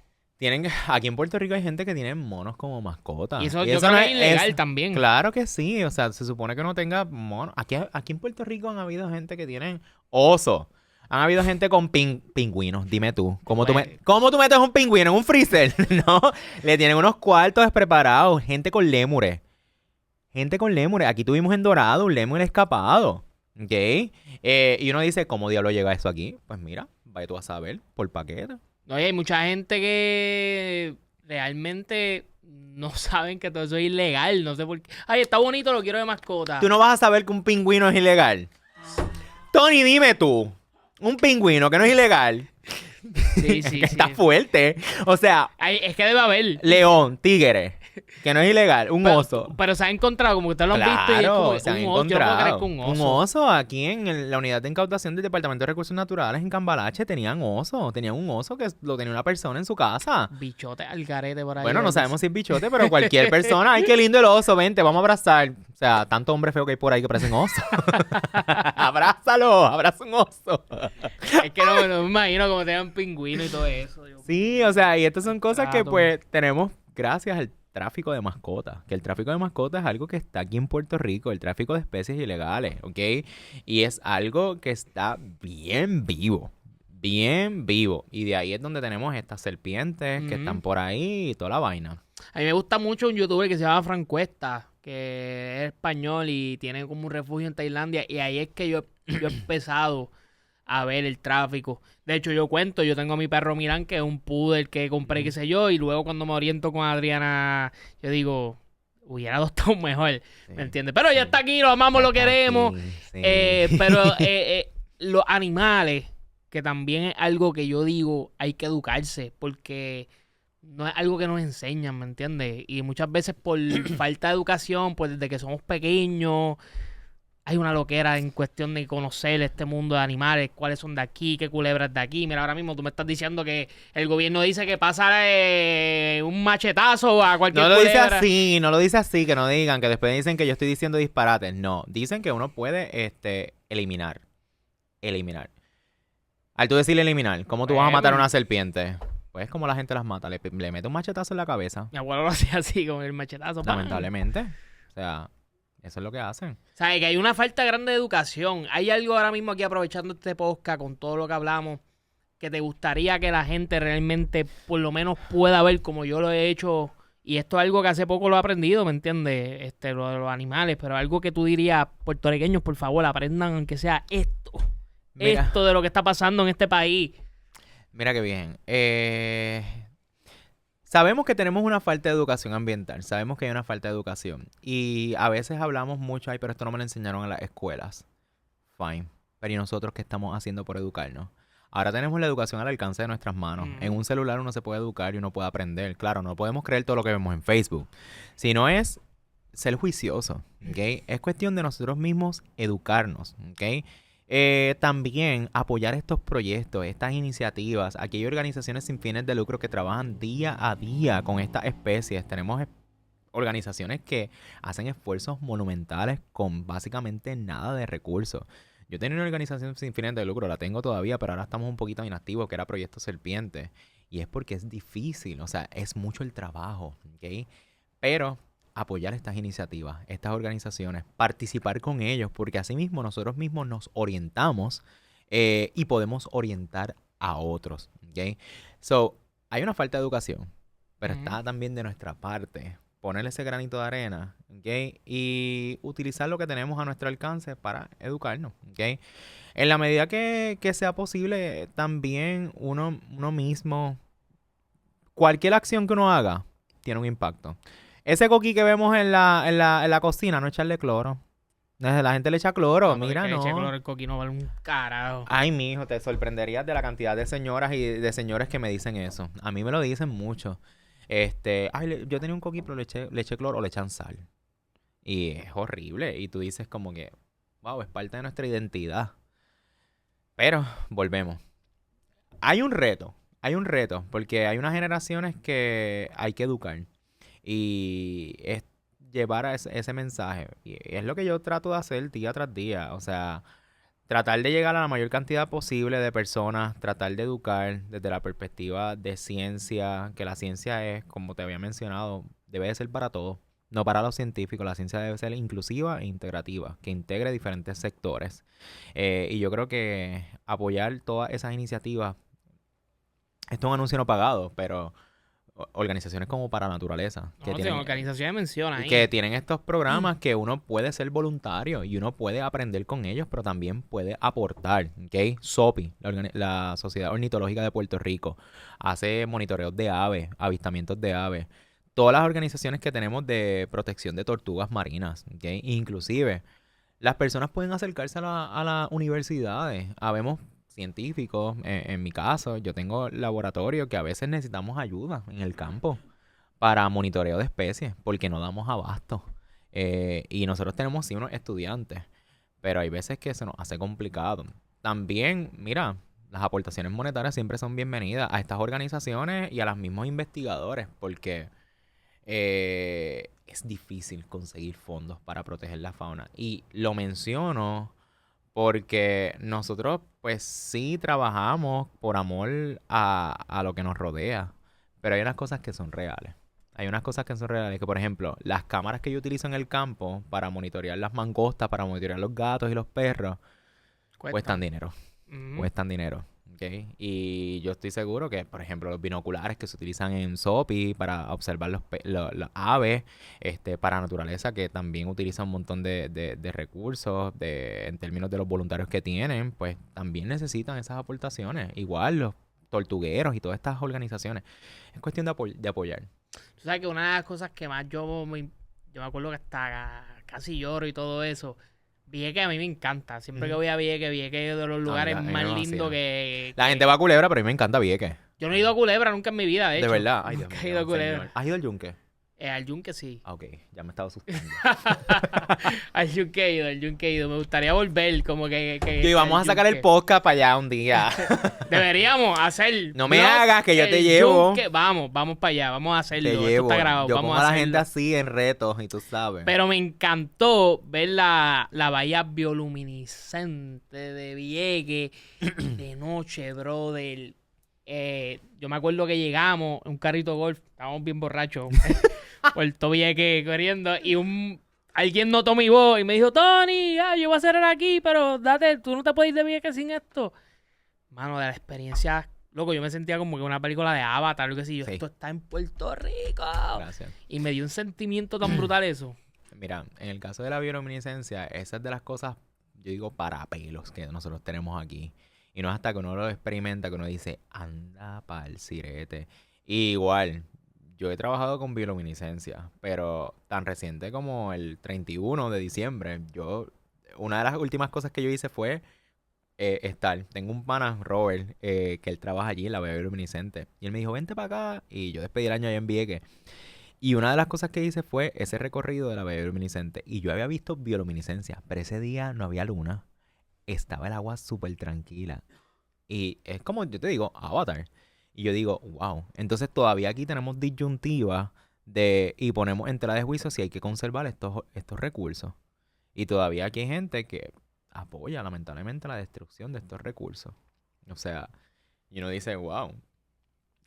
Aquí en Puerto Rico hay gente que tiene monos como Y mascotas. eso Y yo eso creo no que es ilegal también. Claro que sí. O sea, se supone que uno tenga monos. Aquí en Puerto Rico han habido gente que tienen osos. Han habido gente con pingüinos. Dime tú. Pues, ¿Cómo tú metes un pingüino en un freezer? No. Le tienen unos cuartos preparados. Gente con lémures. Gente con lémures. Aquí tuvimos en Dorado un lémur escapado. ¿Ok? Y uno dice, ¿cómo diablo llega eso aquí? Pues mira, vaya tú a saber por paquete. oye, hay mucha gente que realmente no saben que todo eso es ilegal. No sé por qué. Ay, está bonito, lo quiero de mascota. Tú no vas a saber que un pingüino es ilegal. Tony, dime tú. Un pingüino que no es ilegal. Sí, sí, Que sí. está fuerte. O sea, Ay, es que debe haber. león, tigre, que no es ilegal. Un oso. Pero se ha encontrado, como que ustedes lo han visto y es como Claro, se han un oso. Yo no puedo creer encontrado. que un Un oso. oso aquí en la unidad de incautación del Departamento de Recursos Naturales en Cambalache tenían oso. Tenían un oso que lo tenía una persona en su casa. Bichote al garete por ahí. Bueno, no sabemos si es bichote, pero cualquier persona. Ay, qué lindo el oso, vente, vamos a abrazar. O sea, tanto hombre feo que hay por ahí que parecen osos. Abrázalo, abraza un oso. Es que no me imagino como tengan pingüino y todo eso. Sí, o sea, y estas son cosas que Trato. pues tenemos gracias al tráfico de mascotas. Que el tráfico de mascotas es algo que está aquí en Puerto Rico, el tráfico de especies ilegales, ¿ok? Y es algo que está bien vivo. Bien vivo. Y de ahí es donde tenemos estas serpientes que están por ahí y toda la vaina. A mí me gusta mucho un youtuber que se llama Francuesta, que es español y tiene como un refugio en Tailandia. Y ahí es que yo he empezado a ver el tráfico. De hecho, yo tengo a mi perro Miran, que es un poodle que compré, qué sé yo, y luego cuando me oriento con Adriana, yo digo, hubiera adoptado un mejor, Sí, ¿me entiendes? Pero ya sí. está aquí, lo amamos, Ya lo está queremos. aquí, sí. Pero los animales, que también es algo que yo digo, hay que educarse, porque no es algo que nos enseñan, ¿me entiendes? Y muchas veces por falta de educación, pues desde que somos pequeños, hay una loquera en cuestión de conocer este mundo de animales, cuáles son de aquí, qué culebras de aquí. Mira, ahora mismo tú me estás diciendo que el gobierno dice que pasa un machetazo a cualquier No lo dice culebra. así, no lo dice así, que no digan, que después dicen que yo estoy diciendo disparates. No, dicen que uno puede eliminar. Eliminar. Al tú decirle eliminar, ¿cómo tú vas a matar a una serpiente? Pues como la gente las mata, le mete un machetazo en la cabeza. Mi abuelo lo hacía así, con el machetazo. ¡pam! Lamentablemente. O sea, eso es lo que hacen. O sea, que hay una falta grande de educación. Hay algo ahora mismo aquí, aprovechando este podcast con todo lo que hablamos, que te gustaría que la gente realmente por lo menos pueda ver como yo lo he hecho. Y esto es algo que hace poco lo he aprendido, ¿me entiendes? Lo de los animales, pero algo que tú dirías, puertorriqueños, por favor, aprendan aunque sea esto. Mira. Esto de lo que está pasando en este país. Mira qué bien. Sabemos que tenemos una falta de educación ambiental, sabemos que hay una falta de educación y a veces hablamos mucho, ay, pero esto no me lo enseñaron en las escuelas. Fine. Pero ¿y nosotros qué estamos haciendo por educarnos? Ahora tenemos la educación al alcance de nuestras manos. En un celular uno se puede educar y uno puede aprender. Claro, no podemos creer todo lo que vemos en Facebook. Sino es ser juicioso, ¿ok? Es cuestión de nosotros mismos educarnos, ¿ok? También apoyar estos proyectos, estas iniciativas. Aquí hay organizaciones sin fines de lucro que trabajan día a día con estas especies. Tenemos organizaciones que hacen esfuerzos monumentales con básicamente nada de recursos. Yo tenía una organización sin fines de lucro, la tengo todavía, pero ahora estamos un poquito inactivos, que era Proyecto Serpiente. Y es porque es difícil, o sea, es mucho el trabajo, ¿ok? Pero apoyar estas iniciativas, estas organizaciones, participar con ellos, porque así mismo nosotros mismos nos orientamos y podemos orientar a otros, ¿ok? So, hay una falta de educación, pero está también de nuestra parte ponerle ese granito de arena, ¿ok? Y utilizar lo que tenemos a nuestro alcance para educarnos, ¿ok? En la medida que sea posible, también uno mismo, cualquier acción que uno haga, tiene un impacto. Ese coquí que vemos en la cocina, no echarle cloro. La gente le echa cloro, No, porque mira, es que no. eche cloro el coquí no vale un carajo. Ay, mijo, te sorprenderías de la cantidad de señoras y de señores que me dicen eso. A mí me lo dicen mucho. Yo tenía un coquí, pero le eché cloro o le echan sal. Y es horrible. Y tú dices como que, wow, es parte de nuestra identidad. Pero volvemos. Hay un reto, porque hay unas generaciones que hay que educar. Y es llevar a ese mensaje. Y es lo que yo trato de hacer día tras día. O sea, tratar de llegar a la mayor cantidad posible de personas, tratar de educar desde la perspectiva de ciencia, que la ciencia es, como te había mencionado, debe de ser para todos, no para los científicos. La ciencia debe ser inclusiva e integrativa, que integre diferentes sectores. Y yo creo que apoyar todas esas iniciativas, esto es un anuncio no pagado, pero organizaciones como Para Naturaleza, No, si organizaciones menciona que ahí. tienen estos programas que uno puede ser voluntario y uno puede aprender con ellos, pero también puede aportar, ¿ok? SOPI, la Sociedad Ornitológica de Puerto Rico, hace monitoreos de aves, avistamientos de aves. Todas las organizaciones que tenemos de protección de tortugas marinas, ¿ok? Inclusive, las personas pueden acercarse a las universidades. Habemos científicos, en mi caso, yo tengo laboratorio que a veces necesitamos ayuda en el campo para monitoreo de especies, porque no damos abasto. Y nosotros tenemos sí unos estudiantes, pero hay veces que se nos hace complicado. También, mira, las aportaciones monetarias siempre son bienvenidas a estas organizaciones y a los mismos investigadores, porque es difícil conseguir fondos para proteger la fauna. Y lo menciono porque nosotros, pues sí trabajamos por amor a lo que nos rodea, pero hay unas cosas que son reales. Hay unas cosas que son reales, que por ejemplo, las cámaras que yo utilizo en el campo para monitorear las mangostas, para monitorear los gatos y los perros, cuestan Cuestan. dinero. Ujú. Cuestan dinero. ¿Ok? Y yo estoy seguro que, por ejemplo, los binoculares que se utilizan en SOPI para observar las aves, para naturaleza, que también utiliza un montón de recursos en términos de los voluntarios que tienen, pues también necesitan esas aportaciones. Igual los tortugueros y todas estas organizaciones. Es cuestión de apoyar. Tú sabes que una de las cosas que más yo me acuerdo que hasta casi lloro y todo eso. Vieques a mí me encanta. Siempre que Ujú. voy a Vieques es de los lugares A mí más me lindos vacila. que, La gente va a Culebra, pero a mí me encanta Vieques. Yo no he ido a Culebra nunca en mi vida, de De hecho. verdad. Ay, Dios Nunca he ido a mío, señor. Culebra. ¿Has ido al Yunque? Al Yunque sí. Ah, ok, ya me estaba asustando. Al Yunque he ido, al Yunque he ido. Me gustaría volver, como Y vamos al a sacar el Yunque. podcast para allá un día. Deberíamos hacer No me vlog hagas que yo te el llevo. Yunque. Vamos para allá, vamos a Te hacerlo. Esto llevo. está grabado, Yo vamos pongo a a la gente hacerlo. así en retos y tú sabes. Pero me encantó ver la bahía bioluminiscente de Vieques de noche, brother. Yo me acuerdo que llegamos en un carrito golf, estábamos bien borrachos, Puerto Vieques corriendo, y alguien notó mi voz y me dijo, Tony, yo voy a cerrar aquí, pero tú no te puedes ir de Vieques sin esto. Mano, de la experiencia, loco, yo me sentía como que una película de Avatar, algo así, Sí. esto está en Puerto Rico. Gracias. Y me dio un sentimiento tan brutal eso. Mira, en el caso de la bioluminiscencia, esa es de las cosas, yo digo, para pelos que nosotros tenemos aquí. Y no es hasta que uno lo experimenta que uno dice, anda pa'l sirete. Y igual, yo he trabajado con bioluminiscencia, pero tan reciente como el 31 de diciembre, una de las últimas cosas que yo hice fue tengo un pana, Robert, que él trabaja allí en la bioluminiscente. Y él me dijo, vente para acá. Y yo despedí el año allá en Vieques. Y una de las cosas que hice fue ese recorrido de la bioluminiscente. Y yo había visto bioluminiscencia, pero ese día no había luna. Estaba el agua súper tranquila. Y es como yo te digo, Avatar. Y yo digo, wow. Entonces todavía aquí tenemos disyuntiva y ponemos en tela de juicio si hay que conservar estos recursos. Y todavía aquí hay gente que apoya lamentablemente la destrucción de estos recursos. O sea, y uno dice, wow.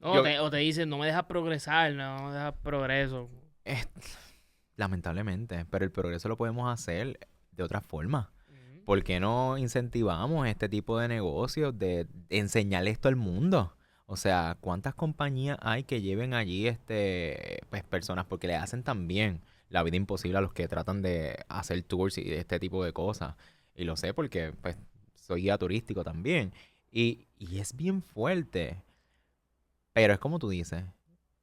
Yo, O te dicen, no me dejas progresar, no me dejas progreso. es- lamentablemente, pero el progreso lo podemos hacer de otra forma. Ujú. ¿Por qué no incentivamos este tipo de negocios de enseñarle esto al mundo? O sea, ¿cuántas compañías hay que lleven allí pues personas? Porque le hacen también la vida imposible a los que tratan de hacer tours y este tipo de cosas. Y lo sé porque pues soy guía turístico también. Y es bien fuerte. Pero es como tú dices,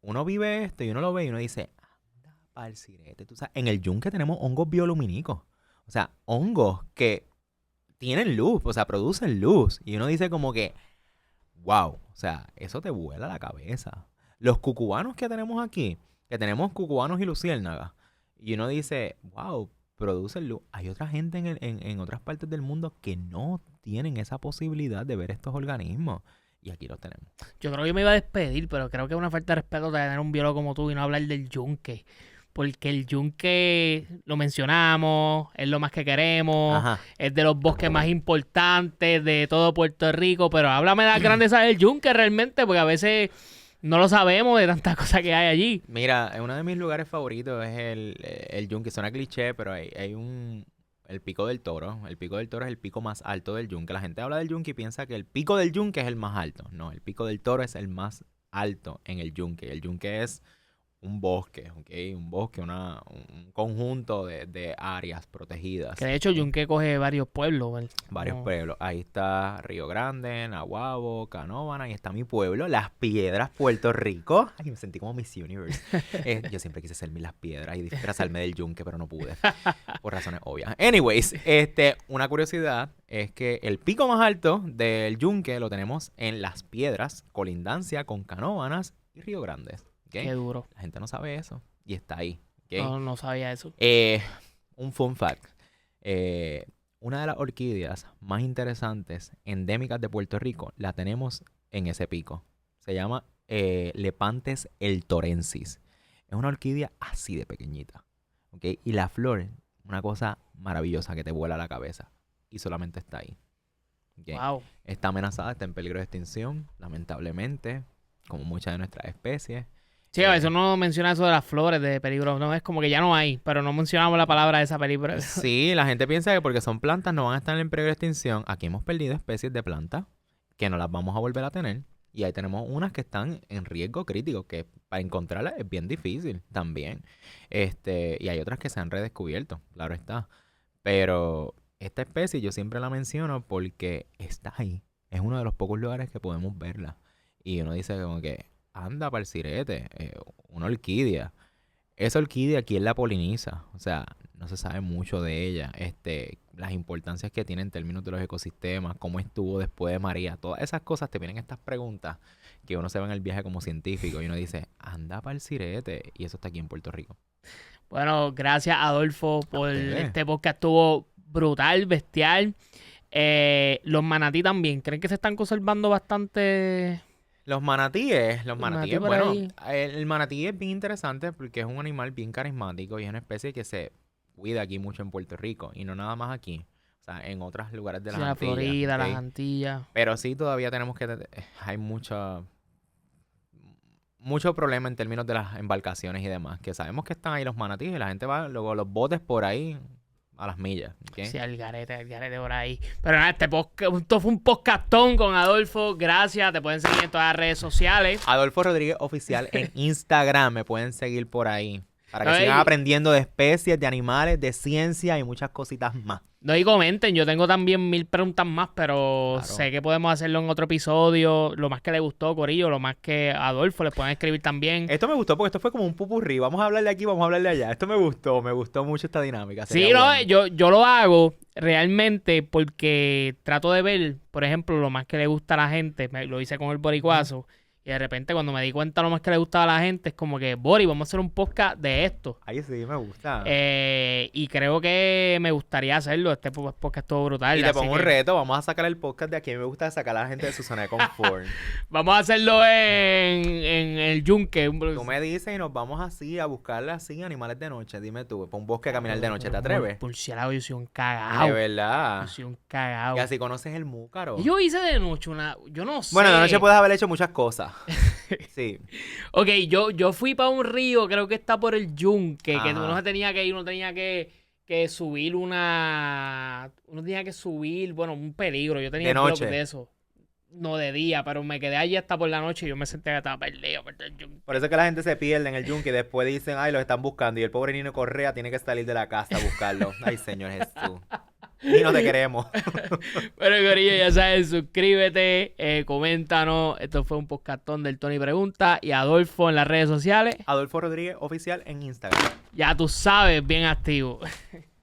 uno vive esto y uno lo ve y uno dice, anda pa'l sirete. Tú sabes, en el yunque tenemos hongos bioluminicos. O sea, hongos que tienen luz, o sea, producen luz. Y uno dice como que, wow, o sea, eso te vuela la cabeza. Los cucubanos que tenemos aquí, que tenemos cucubanos y luciérnagas, y uno dice, wow, producen luz. Hay otra gente en otras partes del mundo que no tienen esa posibilidad de ver estos organismos. Y aquí los tenemos. Yo creo que me iba a despedir, pero creo que es una falta de respeto de tener un biólogo como tú y no hablar del yunque. Porque el yunque lo mencionamos, es lo más que queremos, Ajá. es de los bosques más importantes de todo Puerto Rico, pero háblame de las grandezas del yunque realmente, porque a veces no lo sabemos de tantas cosas que hay allí. Mira, uno de mis lugares favoritos es el yunque. Suena cliché, pero hay el Pico del Toro. El Pico del Toro es el pico más alto del yunque. La gente habla del yunque y piensa que el Pico del Yunque es el más alto. No, el Pico del Toro es el más alto en el yunque. El yunque es un bosque, ¿ok? Un bosque, un conjunto de áreas protegidas. Que de hecho yunque coge varios pueblos. Varios No. pueblos. Ahí está Río Grande, Nahuabo, Canóvana. Ahí está mi pueblo, Las Piedras, Puerto Rico. Ay, me sentí como Miss Universe. Yo siempre quise ser Las Piedras y disfrazarme del yunque, pero no pude. Por razones obvias. Anyways, una curiosidad es que el pico más alto del yunque lo tenemos en Las Piedras, colindancia con Canóvanas y Río Grande. ¿Okay? Qué duro. La gente no sabe eso y está ahí. ¿Okay? No sabía eso. Un fun fact. Una de las orquídeas más interesantes, endémicas de Puerto Rico, la tenemos en ese pico. Se llama Lepanthes eltorensis. Es una orquídea así de pequeñita. ¿Okay? Y la flor, una cosa maravillosa que te vuela la cabeza. Y solamente está ahí. ¿Okay? Wow. Está amenazada, está en peligro de extinción, lamentablemente, como muchas de nuestras especies. Sí, a veces uno menciona eso de las flores de peligro. No, es como que ya no hay, pero no mencionamos la palabra de esa peligro. Sí, la gente piensa que porque son plantas no van a estar en peligro de extinción. Aquí hemos perdido especies de plantas que no las vamos a volver a tener. Y ahí tenemos unas que están en riesgo crítico, que para encontrarlas es bien difícil también. Y hay otras que se han redescubierto, claro está. Pero esta especie yo siempre la menciono porque está ahí. Es uno de los pocos lugares que podemos verla. Y uno dice como que, anda para el sirete, una orquídea. Esa orquídea, ¿quién la poliniza? O sea, no se sabe mucho de ella. Las importancias que tiene en términos de los ecosistemas, cómo estuvo después de María. Todas esas cosas te vienen estas preguntas que uno se va en el viaje como científico y uno dice, anda para el sirete. Y eso está aquí en Puerto Rico. Bueno, gracias Adolfo por ustedes. este podcast. Estuvo brutal, bestial. Los manatí también. ¿Creen que se están conservando bastante? Los manatíes, manatí por bueno, ahí. el manatí es bien interesante porque es un animal bien carismático y es una especie que se cuida aquí mucho en Puerto Rico y no nada más aquí, o sea, en otros lugares de Sí, las la Antillas. Florida, ¿Ok? las Antillas. Pero sí todavía tenemos hay mucho problema en términos de las embarcaciones y demás, que sabemos que están ahí los manatíes y la gente va, luego los botes por ahí a las millas. ¿Ok? Sí, al garete por ahí. Pero nada, esto fue un podcastón con Adolfo. Gracias. Te pueden seguir en todas las redes sociales. Adolfo Rodríguez Oficial en Instagram, me pueden seguir por ahí. Para que Ay. sigan aprendiendo de especies, de animales, de ciencia y muchas cositas más. No, y comenten, yo tengo también 1000 preguntas más, pero Claro. sé que podemos hacerlo en otro episodio. Lo más que le gustó, Corillo, lo más que a Adolfo le pueden escribir también. Esto me gustó porque esto fue como un pupurrí. Vamos a hablar de aquí, vamos a hablar de allá. Esto me gustó mucho esta dinámica. Sí, Sería no, bueno. yo lo hago realmente porque trato de ver, por ejemplo, lo más que le gusta a la gente. Lo hice con el boricuazo. Y de repente cuando me di cuenta lo más que le gustaba a la gente es como que, Bori, vamos a hacer un podcast de esto. Ay, sí, me gusta. Y creo que me gustaría hacerlo. Este podcast estuvo brutal. Y te así pongo un que reto. Vamos a sacar el podcast de aquí. A mí me gusta sacar a la gente de su zona de confort. vamos a hacerlo en el yunque. Tú me dices y nos vamos así a buscarle así animales de noche. Dime tú, para un bosque a caminar de noche. ¿Te atreves? Murciélago, yo soy un De cagao. verdad. Yo soy un cagao. Y así conoces el múcaro. Yo hice de noche yo no sé. Bueno, de noche puedes haber hecho muchas cosas. Sí. Ok, yo fui para un río, creo que está por el yunque, que Ajá. uno se tenía que ir, uno tenía que subir uno tenía que subir, bueno, un peligro. Yo tenía De el blog noche. de eso. No de día, pero me quedé allí hasta por la noche y yo me senté que estaba perdido por el yunque. Por eso es que la gente se pierde en el yunque y después dicen, ay, los están buscando. Y el pobre Nino Correa tiene que salir de la casa a buscarlo. Ay, Señor Jesús. Y no te queremos. Pero, Corillo, ya sabes, suscríbete, coméntanos. Esto fue un podcastón del Tony Pregunta y Adolfo en las redes sociales. Adolfo Rodríguez Oficial en Instagram. Ya tú sabes, bien activo.